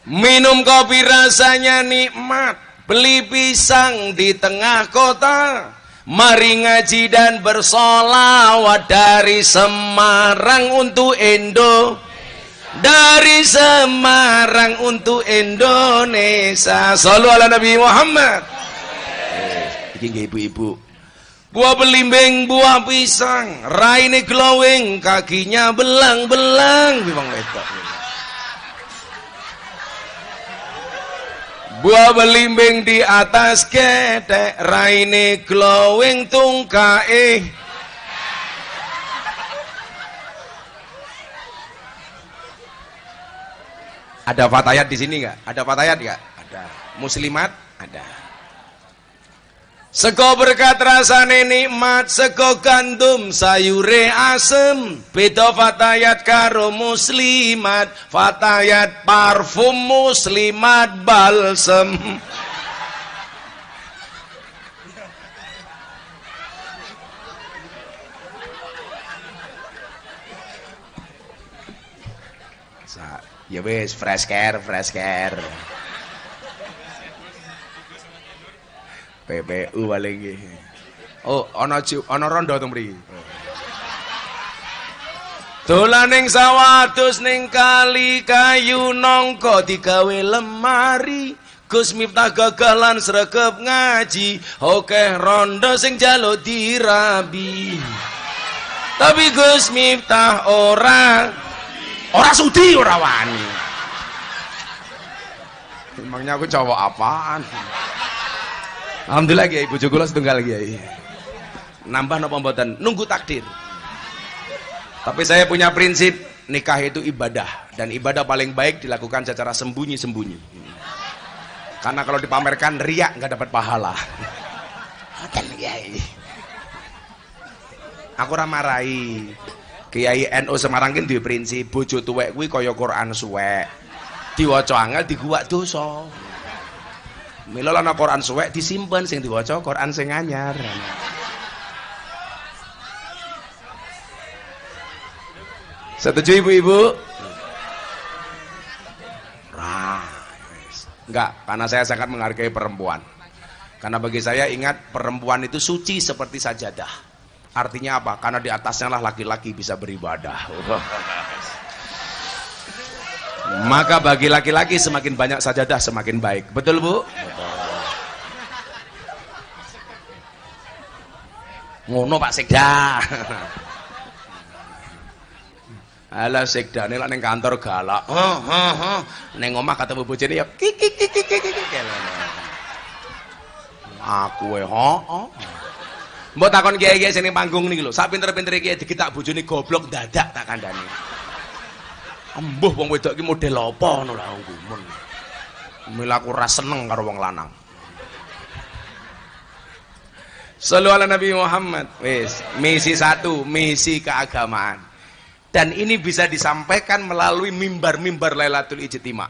Minum kopi rasanya nikmat, beli pisang di tengah kota, Mari ngaji dan bersolawat dari Semarang untuk Indo, dari Semarang untuk Indonesia. Shallu ala Nabi Muhammad. Iki nggih ibu-ibu. Buah belimbing, buah pisang, raine glowing, kakinya belang-belang. Bang wedok. Buah belimbing di atas ketek, raine glowing tungkae. Ada fatayat di sini nggak? Ada fatayat nggak? Ada. Muslimat? Ada. Sego berkat rasane nikmat, sego gandum sayure asem. Beda fatayat karo muslimat, fatayat parfum muslimat balsem. Ya wis, fresh care. PPU paling iki. Oh, ana rondo to mriki. Dolan ning sawah dus ning kali kayu nongko digawe lemari. Gus Miftah gagalan sregep ngaji, akeh rondo sing jaluk dirabi. Tapi Gus Miftah ora sudi, ora wani. Emangnya aku cowok apaan? Alhamdulillah Kiai, bojo kula setunggal Kiai. Nambah napa mboten? Nunggu takdir. Tapi saya punya prinsip, nikah itu ibadah, dan ibadah paling baik dilakukan secara sembunyi-sembunyi. Karena kalau dipamerkan riak nggak dapat pahala. Ngoten Kiai. Aku ora marahi. Kiai NU Semarang ki duwe prinsip, bojo tuwek kuwi kaya Quran suwek. Diwaca angel diguwak dosa. Mila ana Quran suwek disimpen, sing diwaca Quran sing anyar. Setuju ibu-ibu? Enggak, karena saya sangat menghargai perempuan. Karena bagi saya ingat perempuan itu suci seperti sajadah. Artinya apa? Karena di atasnya lah laki-laki bisa beribadah. Maka bagi laki-laki semakin banyak sajadah semakin baik. Betul Bu? Ngono Pak Sekda. Alah Sekdane lak ning kantor galak. Ning omah ketemu bojone ya aku mbok takon kiai-kiai sing ning panggung niki lho, sak pinter-pintere kiai digitak bojone goblok dadak tak kandhani. Embuh wong wedok iki model apa ngono lho gumun. Mila aku ora seneng karo wong lanang. Shallu ala Nabi Muhammad. Wis, misi satu, misi keagamaan. Dan ini bisa disampaikan melalui mimbar-mimbar Lailatul Ijtima.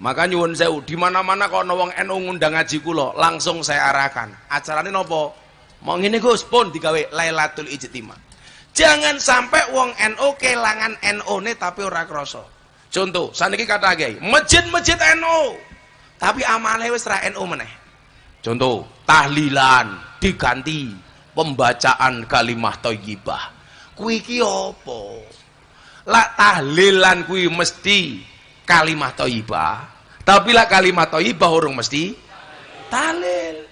Maka nyuwun sewu, di mana-mana kalau wong NU ngundang ngaji kula, langsung saya arahkan. Acarane napa? Mau ngene Gus, pun digawe Lailatul Ijtima. Jangan sampai wong NU kelangan NU-ne tapi ora krasa. Contoh, saniki kata Kiai, masjid-masjid NU, tapi amale wis ra NU meneh. Contoh, tahlilan diganti pembacaan kalimah thayyibah. Kuwi iki apa? Lah tahlilan kuwi mesti kalimah thayyibah, tapi lah kalimah thayyibah urung mesti tahlil.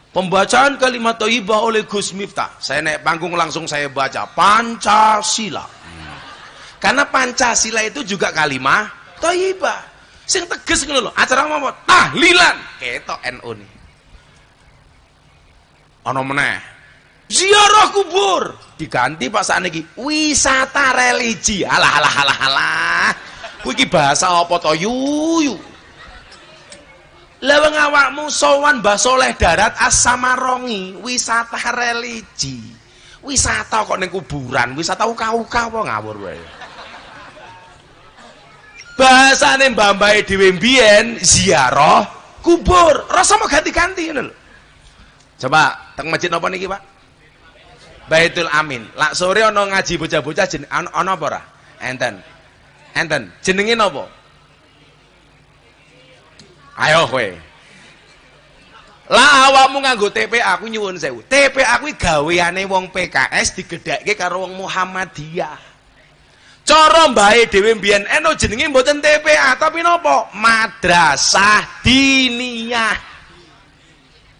Pembacaan kalimat thayyibah oleh Gus Miftah, saya naik panggung langsung saya baca Pancasila. Karena Pancasila itu juga kalimah thayyibah. Sing teges ngono lho, acara apa? Tahlilan. Ketok NU nih. Ana meneh. Ziarah kubur diganti Pak sakniki wisata religi. Alah. Kuwi iki bahasa apa to yuyu? Lah wong awakmu sowan Mbah Soleh Darat As-Samarongi, wisata religi. Wisata kok ning kuburan, wisata uka-uka apa ngawur wae. Bahasane mbah-mbahe dhewe mbiyen ziarah kubur, rasa mau ganti-ganti ngono lho. Coba teng masjid napa niki, Pak? Baitul Amin. Lak sore ana ngaji bocah-bocah ana apa ora? Enten. Jenenge napa? Ayo kowe. Lah awakmu nganggo TPA aku nyuwun sewu. TPA kuwi gaweane wong PKS digedhekke karo wong Muhammadiyah. Cara mbae dhewe mbiyen eno jenenge mboten TPA tapi napa? Madrasah Diniyah.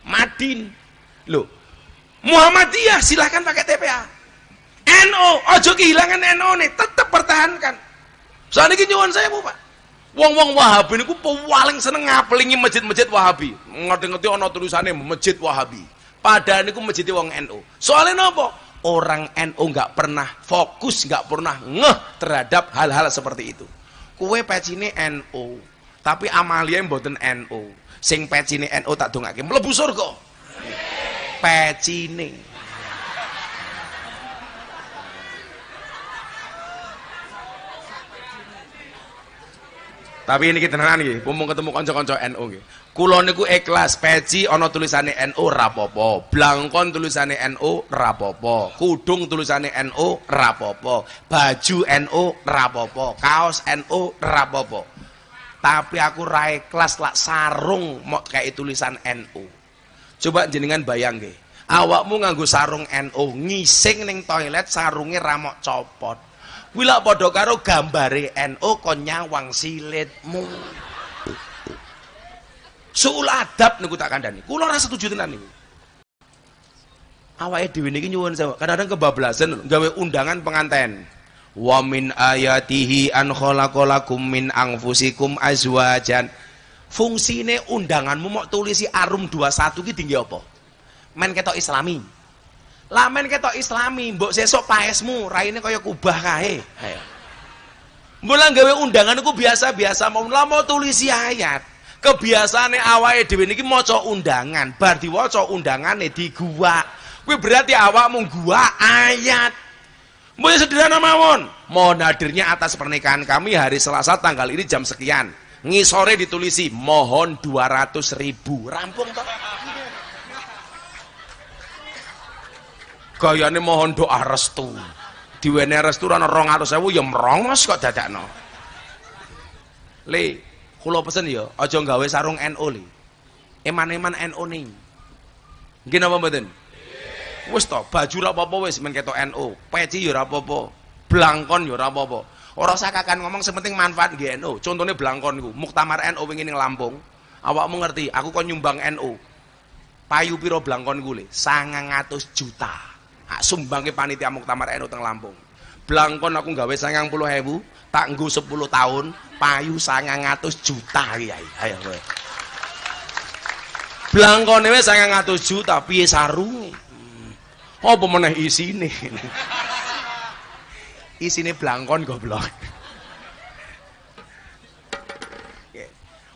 Madin. Lho. Muhammadiyah silahkan pakai TPA. NU ojo kehilangan NU nih, tetap pertahankan. Soalnya iki nyuwun sewu, Pak. Wong-wong Wahabi niku paling seneng ngapelingi masjid-masjid Wahabi. Ngerti-ngerti ana tulisane Masjid Wahabi. Padahal niku masjid wong NU. Soalnya napa? Orang NU nggak pernah fokus, nggak pernah ngeh terhadap hal-hal seperti itu. Kue pecine NU, tapi amalia mboten NU. Sing pecine NU tak dongake mlebu surga. Pecine. Tapi ini kita tenan nggih, mumpung ketemu kanca-kanca NU nggih. Kula niku ikhlas peci ana tulisane NU rapopo, blangkon tulisane NU rapopo, kudung tulisane NU rapopo, baju NU rapopo, kaos NU rapopo. Tapi aku ra ikhlas lak sarung mok kayak tulisan NU. Coba jenengan bayang nggih. Awakmu nganggo sarung NU, ngising ning toilet sarunge ra mok copot. Wila padha karo gambare NU kon nyawang silitmu. Suul adab niku tak kandhani. Kula ora setuju tenan niku. Awake dhewe niki nyuwun sewu, kadang-kadang kebablasan gawe undangan penganten. Wa min ayatihi an khalaqalakum min anfusikum azwajan. Fungsine undanganmu mok tulisi arum 21 ki tinggi apa? Men ketok islami. Lamen ketok islami, mbok sesok paesmu raine kaya kubah kae. Ayo. Mbok gawe undangan iku biasa-biasa mau tulisi ayat. Kebiasaane awake dhewe niki maca undangan, bar diwaca undangane diguwak. Kuwi berarti awakmu guwak ayat. Mbok sederhana mawon. Mohon hadirnya atas pernikahan kami hari Selasa tanggal ini jam sekian. Ngisore ditulisi mohon 200.000. Rampung toh. Gayane mohon doa restu. Diwene restu ana 200.000 ya merongos kok dadakno. Le, kula pesen ya, aja gawe sarung NU le. Eman-eman NU ning. Nggih napa mboten? Wis to, baju ra apa-apa wis men ketok NU, peci ya ora apa-apa, blangkon ya ora apa-apa. Ora usah kakan ngomong sementing manfaat nggih NU. Contone blangkon niku, muktamar NU wingi ning Lampung. Awakmu ngerti, aku kon nyumbang NU. Payu piro blangkon niku le? 900 juta. Sumbangke panitia muktamar NU teng Lampung. Blangkon aku gawe 90.000, tak nggo 10 tahun, payu 900 juta Kiai. Ayo kowe. Blangkone wis 900 juta, piye sarunge? Apa meneh isine? Isine blangkon goblok.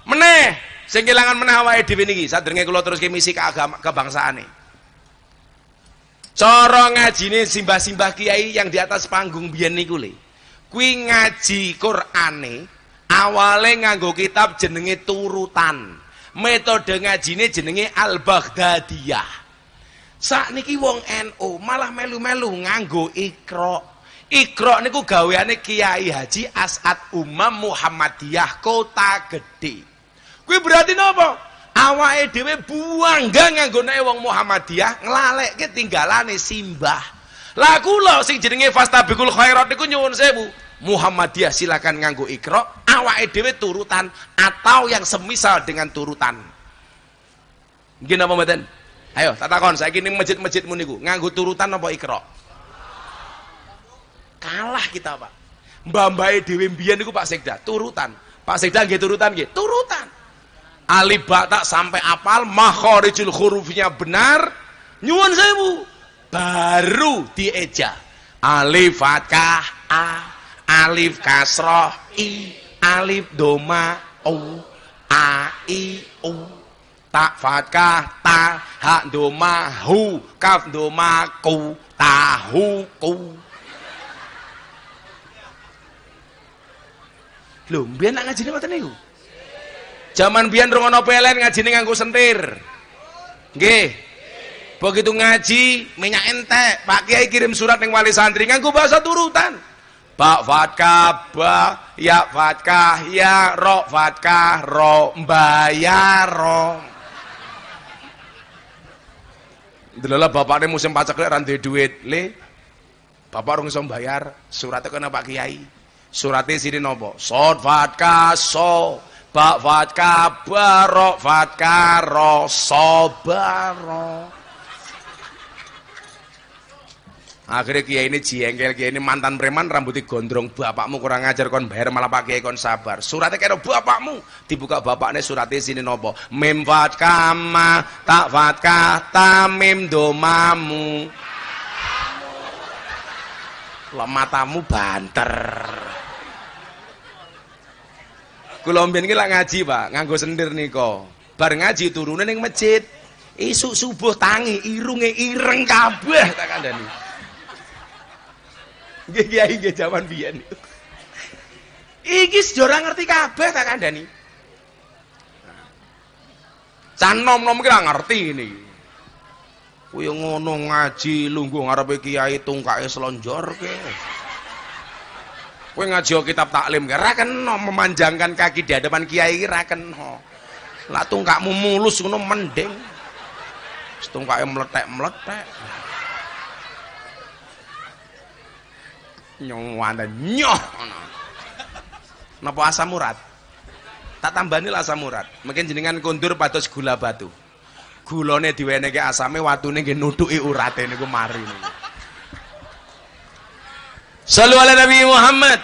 Meneh, sing kelangan meneh awake dhewe niki, sadurunge kula teruske misi kebangsaane. Cara ngajine simbah-simbah kiai yang di atas panggung biyen niku le. Kuwi ngaji Qur'ane awale nganggo kitab jenenge turutan. Metode ngajine jenenge Al-Baghdadiyah. Sakniki wong NU malah melu-melu nganggo Iqra. Iqra niku gaweane Kiai Haji As'ad Umam Muhammadiyah Kota Gede. Kuwi berarti napa? Awake dhewe bangga nganggone wong Muhammadiyah nglalekke tinggalane simbah. Lah kula sing jenenge fastabiqul khairat niku nyuwun sewu. Muhammadiyah silakan nganggo Iqra, awake dhewe turutan atau yang semisal dengan turutan. Nggih napa mboten? Ayo tak takon saiki ning masjid-masjidmu niku nganggo turutan apa Iqra? Kalah kita, Pak. Mbah-mbahe dhewe mbiyen niku Pak Sekda turutan. Pak Sekda nggih turutan nggih, turutan. Alif ba tak sampai apal, makharijul hurufnya benar, nyuwun sewu, baru dieja. Alif fathah a, alif kasroh i, alif doma u, a i u, tak fathah ta, ha doma hu, kaf doma ku, tahu ku. Lho, mbiyen nak ngajine ngoten niku. Zaman biyen rungono pelen ngajine nganggo sentir. Nggih. Begitu ngaji minyak entek, Pak Kiai kirim surat ning wali santri nganggo bahasa turutan. Ba fatkah ba, ya fatkah ya, ro fatkah ro, mbayar ro. Delala bapakne musim paceklik ra duwe duit. Le, bapak rung iso bayar, surate kena Pak Kiai. Surate sini napa? Sod fatka so, bak fatka barok fatka ro sobaro. Akhirnya Kiai ini jengkel, Kiai ini mantan preman rambutnya gondrong, bapakmu kurang ngajar kon bayar malah Pak Kiai kon sabar. Suratnya kira bapakmu, dibuka bapaknya suratnya sini nopo. Mim fatka ma tak fatka tamim domamu. Lah matamu banter. Kula mbiyen iki lak ngaji, Pak, nganggo sendir nika. Bar ngaji turune ning masjid. Isuk subuh tangi irunge ireng kabeh tak kandhani. Nggih Kiai nggih jaman biyen. Iki ora ngerti kabeh tak kandhani. Can nom-nom ki ora ngerti niki. Kuwi ngono ngaji lungguh ngarepe Kiai tungkake slonjorke. Kowe ngaji kitab taklim ki ra kena memanjangkan kaki di hadapan Kiai ki ra kena. Lah tungkakmu mulus ngono mending. Tungkake meletek-meletek. Nyong wanda nyoh ngono. Napa asam urat? Tak tambani lah asam urat. Mungkin jenengan kondur pados gula batu. Gulane diwenehke asame, watune nggih nutuki urate niku mari niku. Shallu ala Nabi Muhammad.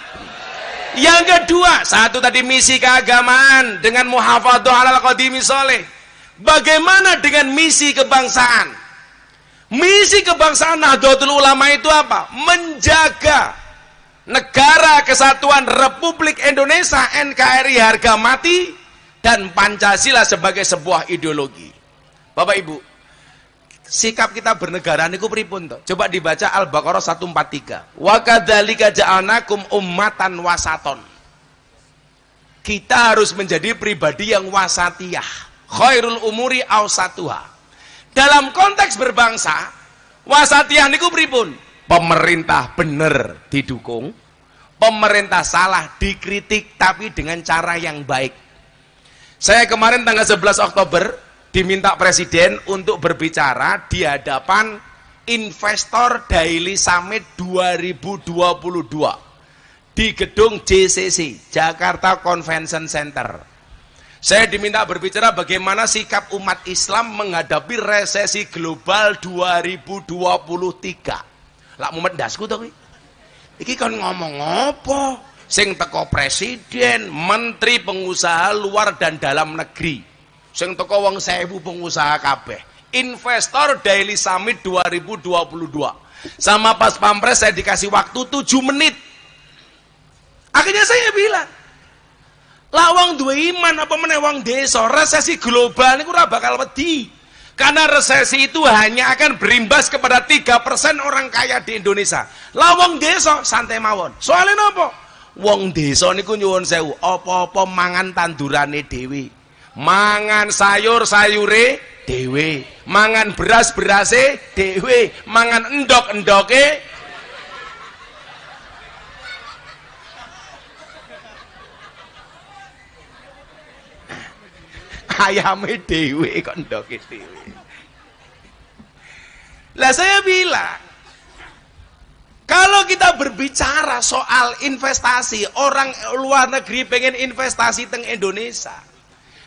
Yang kedua, satu tadi misi keagamaan dengan muhafadzah alal qadimi sholih. Bagaimana dengan misi kebangsaan? Misi kebangsaan Nahdlatul Ulama itu apa? Menjaga negara kesatuan Republik Indonesia NKRI harga mati dan Pancasila sebagai sebuah ideologi. Bapak Ibu, sikap kita bernegara niku pripun to? Coba dibaca Al-Baqarah 143. Wa kadzalika ja'alnakum ummatan wasaton. Kita harus menjadi pribadi yang wasatiyah. Khairul umuri awsatuha. Dalam konteks berbangsa, wasatiyah niku pripun? Pemerintah bener didukung, pemerintah salah dikritik tapi dengan cara yang baik. Saya kemarin tanggal 11 Oktober diminta presiden untuk berbicara di hadapan Investor Daily Summit 2022 di gedung JCC, Jakarta Convention Center. Saya diminta berbicara bagaimana sikap umat Islam menghadapi resesi global 2023. Lak mumet ndasku to kuwi. Iki kon ngomong apa? Sing teko presiden, menteri, pengusaha luar dan dalam negeri. Sing teko wong 1000 pengusaha kabeh. Investor Daily Summit 2022. Sama pas pampres saya dikasih waktu 7 menit. Akhirnya saya bilang, lawang dua iman apa meneh wong desa, resesi global niku ora bakal wedi. Karena resesi itu hanya akan berimbas kepada 3% orang kaya di Indonesia. Lawang desa santai mawon. Soalnya napa? Wong desa niku nyuwun sewu, apa-apa mangan tandurane dhewe. Mangan sayur-sayure dhewe. Mangan beras-berase dhewe. Mangan endok-endoke ayame dhewe kok ndoke dhewe. Lah saya bilang, kalau kita berbicara soal investasi, orang luar negeri pengen investasi teng Indonesia.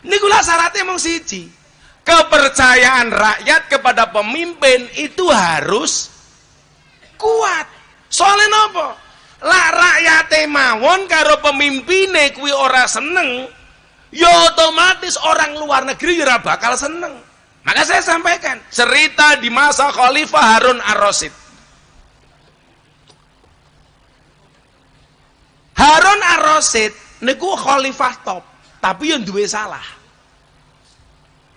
Niku lah syaratnya mung siji. Kepercayaan rakyat kepada pemimpin itu harus kuat. Soalnya napa? Lah rakyate mawon karo pemimpine kuwi ora seneng, ya otomatis orang luar negeri ora bakal seneng. Maka saya sampaikan cerita di masa Khalifah Harun Ar-Rasyid. Harun Ar-Rasyid niku khalifah top, tapi yang duwe salah.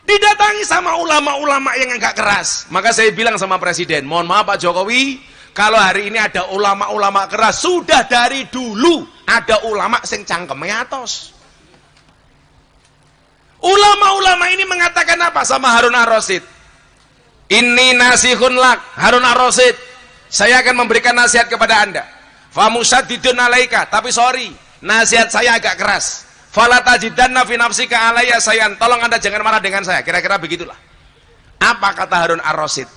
Didatangi sama ulama-ulama yang agak keras. Maka saya bilang sama presiden, mohon maaf Pak Jokowi, kalau hari ini ada ulama-ulama keras, sudah dari dulu ada ulama sing cangkeme atos. Ulama-ulama ini mengatakan apa sama Harun Ar-Rasyid? Ini nasihun lak, Harun Ar-Rasyid, saya akan memberikan nasihat kepada anda. Famusaddidun alaika, tapi sorry, nasihat saya agak keras. Fala tajidanna fi nafsika alayya sayan, tolong anda jangan marah dengan saya. Kira-kira begitulah. Apa kata Harun Ar-Rasyid?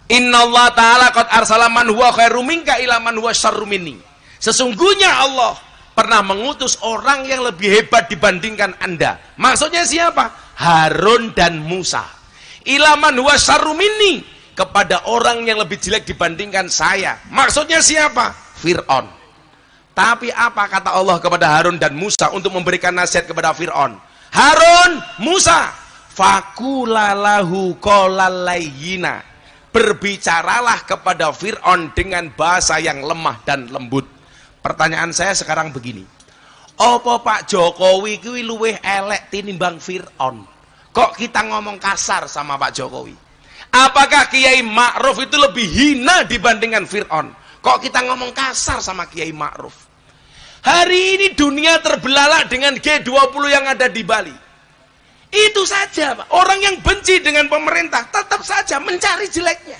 Innallaha ta'ala qad arsala man huwa khairum minka ila man huwa syarrum minni. Sesungguhnya Allah pernah mengutus orang yang lebih hebat dibandingkan Anda. Maksudnya siapa? Harun dan Musa. Ila man huwa syarrum minni, kepada orang yang lebih jelek dibandingkan saya. Maksudnya siapa? Fir'aun. Tapi apa kata Allah kepada Harun dan Musa untuk memberikan nasihat kepada Fir'aun? Harun, Musa, fakulalahu qawlalayyina, berbicaralah kepada Fir'aun dengan bahasa yang lemah dan lembut. Pertanyaan saya sekarang begini, apa Pak Jokowi kuwi luwih elek tinimbang Fir'aun? Kok kita ngomong kasar sama Pak Jokowi? Apakah Kiai Ma'ruf itu lebih hina dibandingkan Fir'aun? Kok kita ngomong kasar sama Kiai Ma'ruf? Hari ini dunia terbelalak dengan G20 yang ada di Bali. Itu saja, Pak. Orang yang benci dengan pemerintah tetap saja mencari jeleknya.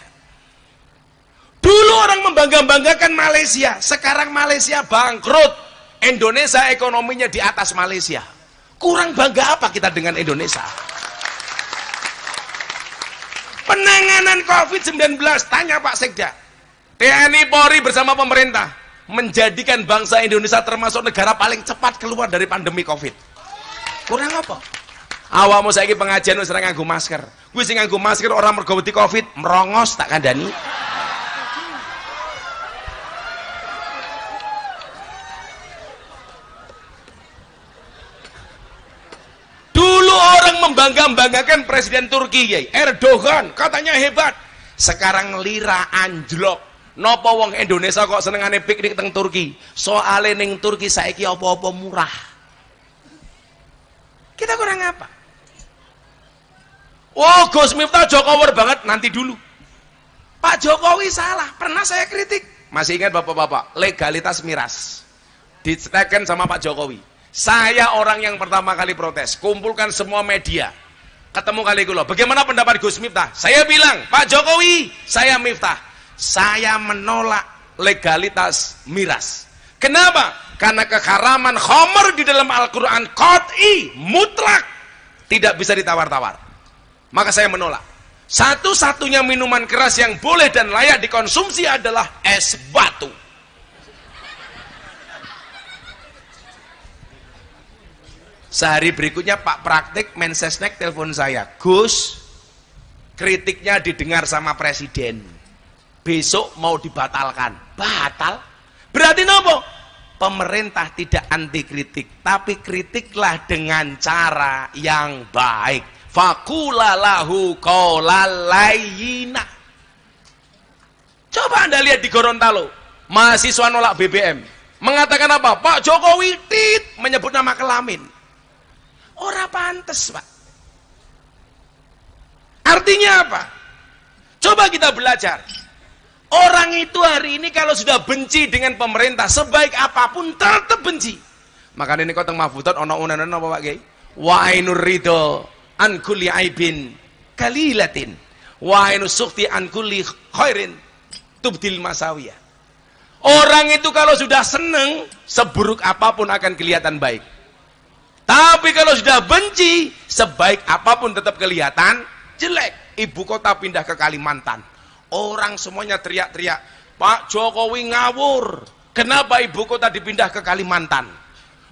Dulu orang membangga-banggakan Malaysia, sekarang Malaysia bangkrut. Indonesia ekonominya di atas Malaysia. Kurang bangga apa kita dengan Indonesia? Penanganan COVID-19, tanya Pak Sekda. TNI Polri bersama pemerintah menjadikan bangsa Indonesia termasuk negara paling cepat keluar dari pandemi COVID. Kurang apa? Awakmu saiki pengajian wis ora nganggo masker. Kuwi sing nganggo masker orang mergo wedi COVID, merongos tak kandhani. Dulu orang membangga-banggakan Presiden Turki Erdogan, katanya hebat. Sekarang lira anjlok. Napa wong Indonesia kok senengane piknik teng Turki? Soale ning Turki saiki apa-apa murah. Kita kurang apa? Oh, Gus Miftah Jokowi banget, nanti dulu. Pak Jokowi salah, pernah saya kritik. Masih ingat Bapak-bapak, legalitas miras ditekan sama Pak Jokowi. Saya orang yang pertama kali protes, kumpulkan semua media. Ketemu kali kula, bagaimana pendapat Gus Miftah? Saya bilang, Pak Jokowi, saya Miftah, saya menolak legalitas miras. Kenapa? Karena keharaman khamr di dalam Al-Quran qat'i, mutlak, tidak bisa ditawar-tawar. Maka saya menolak. Satu-satunya minuman keras yang boleh dan layak dikonsumsi adalah es batu. Sehari berikutnya Pak Praktik Mensesnek telepon saya, Gus, kritiknya didengar sama Presiden, besok mau dibatalkan. Batal? Berarti nopo? Pemerintah tidak anti kritik, tapi kritiklah dengan cara yang baik. Fakulalahu qawlalayyina. Coba Anda lihat di Gorontalo, mahasiswa nolak BBM, mengatakan apa? Pak Jokowi menyebut nama kelamin. Ora pantes, Pak. Artinya apa? Coba kita belajar. Orang itu hari ini kalau sudah benci dengan pemerintah, sebaik apapun tetap benci. Makanya ini koteng mahfutat ono unanan apa Pak Kiai? Wa ainur ridho an kulli aibin kalilatin wa ainus sukti an kulli khairin tubdil masawiyah. Orang itu kalau sudah seneng, seburuk apapun akan kelihatan baik. Tapi kalau sudah benci, sebaik apapun tetap kelihatan jelek. Ibu kota pindah ke Kalimantan, orang semuanya teriak-teriak, Pak Jokowi ngawur, kenapa ibu kota dipindah ke Kalimantan?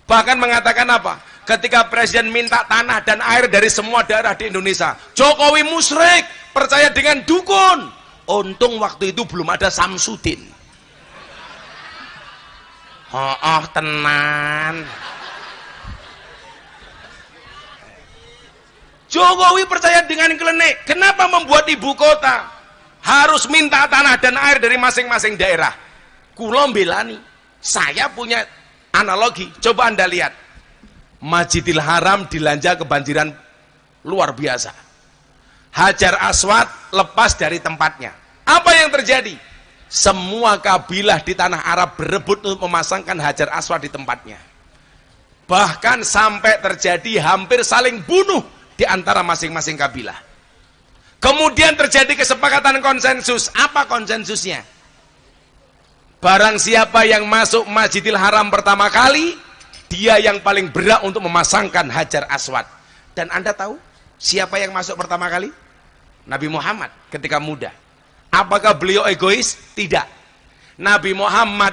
Bahkan mengatakan apa? Ketika Presiden minta tanah dan air dari semua daerah di Indonesia, Jokowi musyrik, percaya dengan dukun. Untung waktu itu belum ada Samsudin. Oh tenan. Jokowi percaya dengan klenik. Kenapa membuat ibu kota harus minta tanah dan air dari masing-masing daerah? Kula mbelani. Saya punya analogi. Coba Anda lihat. Masjidil Haram dilanja kebanjiran luar biasa. Hajar Aswad lepas dari tempatnya. Apa yang terjadi? Semua kabilah di tanah Arab berebut untuk memasangkan Hajar Aswad di tempatnya. Bahkan sampai terjadi hampir saling bunuh di antara masing-masing kabilah. Kemudian terjadi kesepakatan konsensus. Apa konsensusnya? Barang siapa yang masuk Masjidil Haram pertama kali, dia yang paling berhak untuk memasangkan Hajar Aswad. Dan Anda tahu siapa yang masuk pertama kali? Nabi Muhammad ketika muda. Apakah beliau egois? Tidak. Nabi Muhammad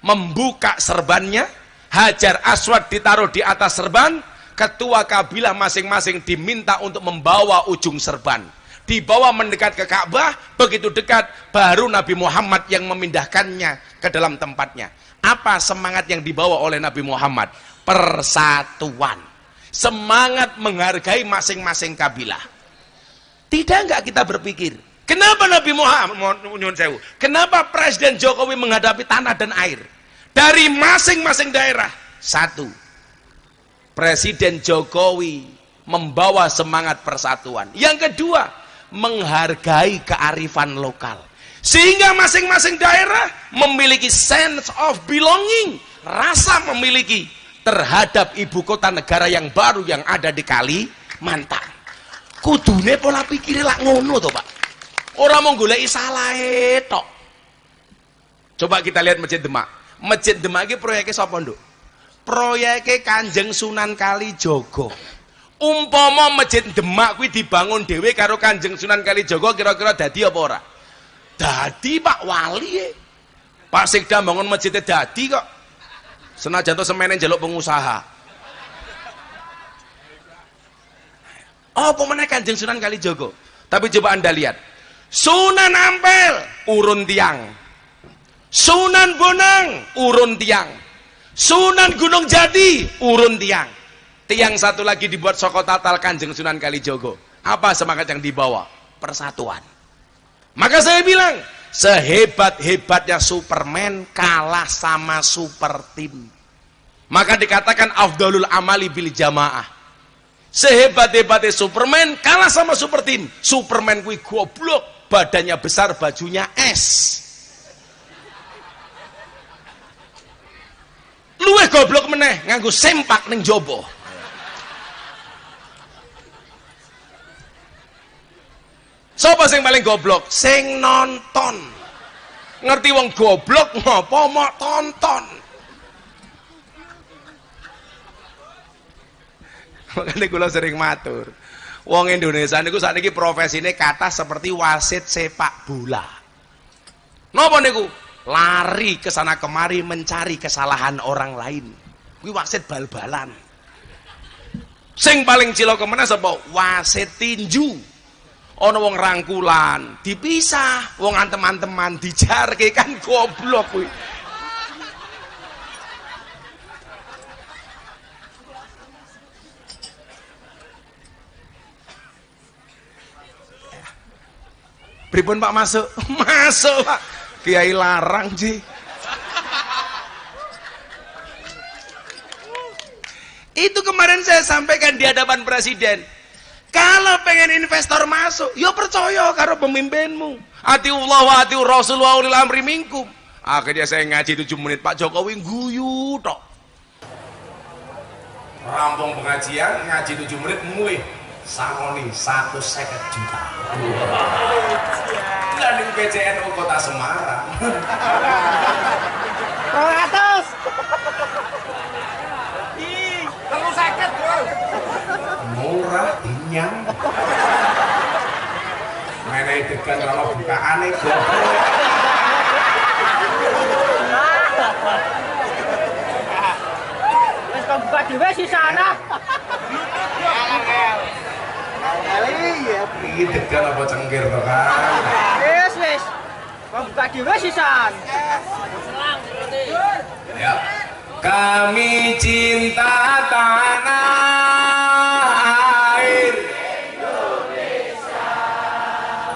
membuka serbannya, Hajar Aswad ditaruh di atas serban, ketua kabilah masing-masing diminta untuk membawa ujung serban, dibawa mendekat ke Ka'bah. Begitu dekat baru Nabi Muhammad yang memindahkannya ke dalam tempatnya. Apa semangat yang dibawa oleh Nabi Muhammad? Persatuan, semangat menghargai masing-masing kabilah. Tidak enggak kita berpikir, kenapa Nabi Muhammad, kenapa Presiden Jokowi menghadapi tanah dan air? Dari masing-masing daerah, satu, Presiden Jokowi membawa semangat persatuan. Yang kedua, menghargai kearifan lokal. Sehingga masing-masing daerah memiliki sense of belonging, rasa memiliki terhadap ibu kota negara yang baru yang ada di Kalimantan. Kudune pola pikirnya lak ngono to, Pak. Orang mau goleki salahe tok. Coba kita lihat Masjid Demak. Masjid Demak iki proyeknya sapa, Nduk? Proyeknya Kanjeng Sunan Kalijaga. Umpama Masjid Demak kuwi dibangun dhewe karo Kanjeng Sunan Kalijaga, kira-kira dadi apa ora? Dadi, Pak, wali. Pak Sikda bangun masjidnya dadi kok. Senajan to semene njaluk pengusaha. Apa meneh Kanjeng Sunan Kalijaga? Tapi coba Anda lihat. Sunan Ampel urun tiang, Sunan Bonang urun tiang, Sunan Gunung Jati urun tiang. Tiang satu lagi dibuat saka tatal Kanjeng Sunan Kalijaga. Apa semangat yang dibawa? Persatuan. Maka saya bilang, sehebat-hebatnya Superman kalah sama super tim. Maka dikatakan afdalul amali bil jamaah. Sehebat-hebatnya Superman kalah sama super tim. Superman kuwi goblok, badannya besar, bajunya es. Luwih goblok meneh nganggo sempak ning jaba. Sapa sing paling goblok? Sing nonton. Ngerti wong goblok ngopo mau tonton. Makanya kula sering matur, wong Indonesia niku sakniki profesine kathah seperti wasit sepak bola. Napa niku? Lari ke sana kemari mencari kesalahan orang lain. Kuwi wasit bal-balan. Sing paling cilaka meneh sapa? Wasit tinju. Ana wong rangkulan, dipisah, wong antem-anteman dijarke, kan goblok kuwi. Pripun Pak masuk? Masuk, Pak. Kiai larang sih. Itu kemarin saya sampaikan di hadapan Presiden. Kalau pengen investor masuk, ya percaya karo pemimpinmu. Atiullah wa atiur Rasul wa ulil amri minkum. Akhirnya saya ngaji 7 menit, Pak Jokowi guyu tok. Rampung pengajian, ngaji 7 menit mulai. Sangoni 150 juta. Landing PCNU Kota Semarang. 200. Ih, 50, Bro. Murah dinyang. Menehi degan kalau bukaane goblok. Wis kok buka dhewe sisana. Iya, iki degan apa cengkir to, Kang? wis. Kok buka dhewe sisan. Ya. Kami cinta tanah air Indonesia.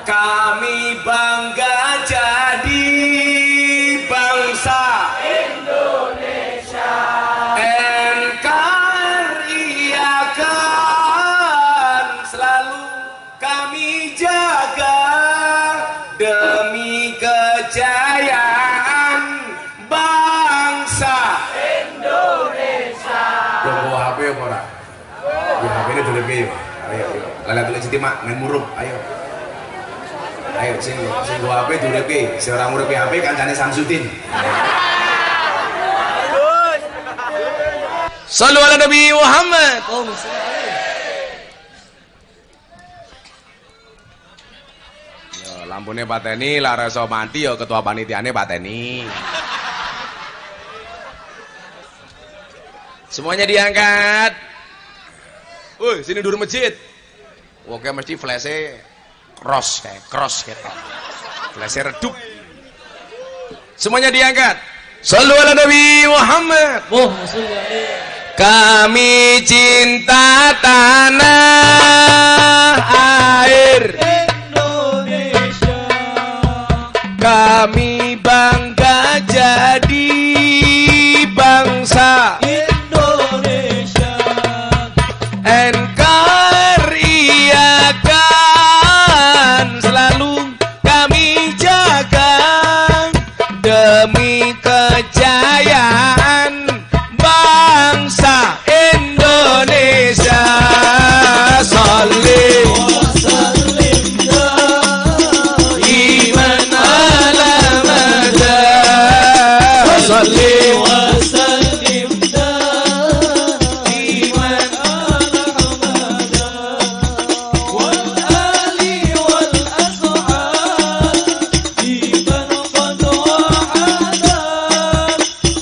Kami bangga jadi bangsa Indonesia. NKRI akan selalu kami jaga demi kejayaan bangsa Indonesia. Tunggu HP apa ora? Ya HP ini dulu piye? Ayo, lala tulis Siti Mak, main murup, ayo. Ayo sing gua HP dulu piye? Si orang murup HP kancane Samsudin. Sallu ala Nabi Muhammad. Sampune pateni lara iso mati ya ketua panitiane pateni. Semuanya diangkat. Woi, sini dur masjid. Oke mesti flash-e cross gitu. Flash-e redup. Semuanya diangkat. Shallu ala Nabi Muhammad. Kami cinta tanah air Indonesia. Kami bangga jadi bangsa Indonesia. NKRI akan selalu kami jaga demi kejayaan bangsa Indonesia. Salli wa sallim iman ala mada. Salli wa sallim iman ala mada. Wal ali wal ashab iman qad wahada.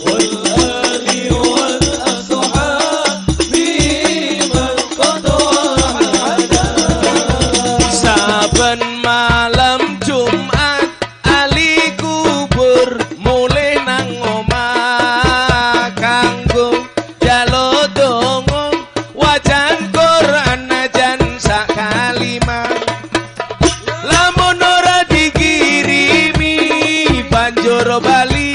Wal ali wal ashab iman qad wahada. Saben malam Jumat ali kubur mulih nang omah kanggo jalo donga wajan Quran najan sak kalimah. Lamun ora dikirimi banjur bali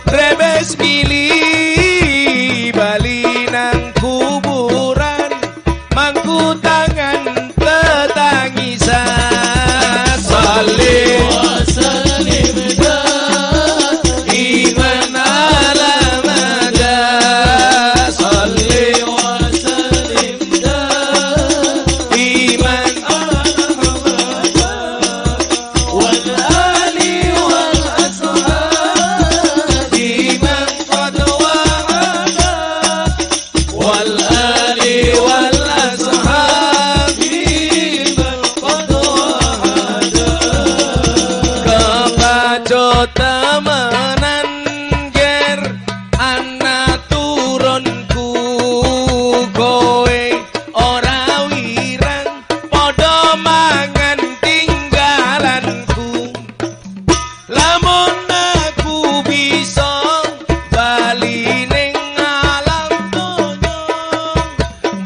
rebes milih bali nang kuburan mangku tangan tetangisan. Salli wa sallim iman ala mada. Salli wa sallim iman ala mada. Wal ali wal ashab iman qad wahada. Wal ali wal ashab iman qad wahada. Kepacut temenan ger anak turunku kowe ora wirang padha mangan tinggalanku. Lamun aku bisa bali ning alam donya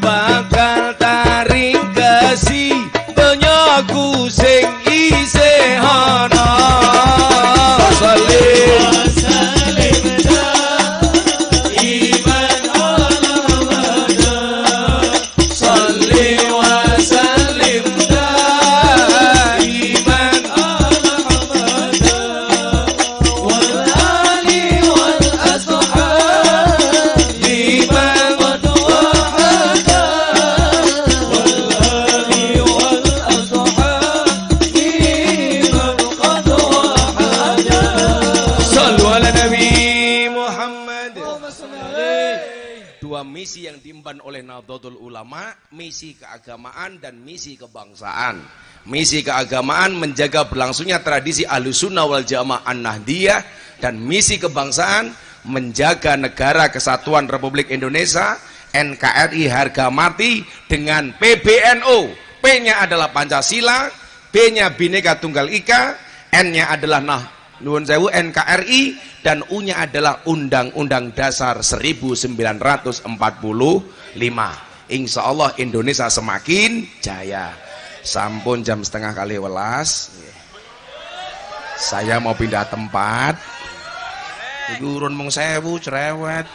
bakal taring kesi donyaku sing isih ana. Salli wa sallim iman ala mada. Salli wa sallim iman ala mada. Wal ali wal ashab iman qad wahada. Wal ali wal ashab iman qad wahada. Sallu ala Nabi Muhammad. Dua misi yang diemban oleh Nahdlatul Ulama, misi keagamaan dan misi kebangsaan. Misi keagamaan menjaga berlangsungnya tradisi Ahlussunnah wal Jamaah An-Nahdliyah, dan misi kebangsaan menjaga negara kesatuan Republik Indonesia NKRI harga mati dengan PBNU. P-nya adalah Pancasila, B-nya Bhinneka Tunggal Ika, N-nya adalah nuwun sewu NKRI, dan U-nya adalah Undang-Undang Dasar 1945. Insya Allah Indonesia semakin jaya. Sampun jam 10:30. Saya mau pindah tempat. Iku urun mung 1000 cerewet.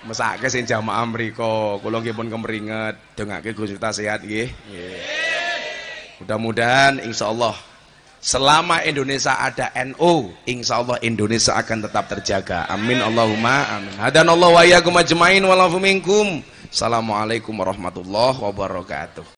Mesake sing jamaah mriko, kula nggih pun kemringet, dongake Gusti sehat nggih. Mudah-mudahan insyaallah selama Indonesia ada NU, insyaallah Indonesia akan tetap terjaga. Amin Allahumma amin. Hadanallahu wa iyyakum ajmain wa lafu minkum. Assalamualaikum warahmatullahi wabarakatuh.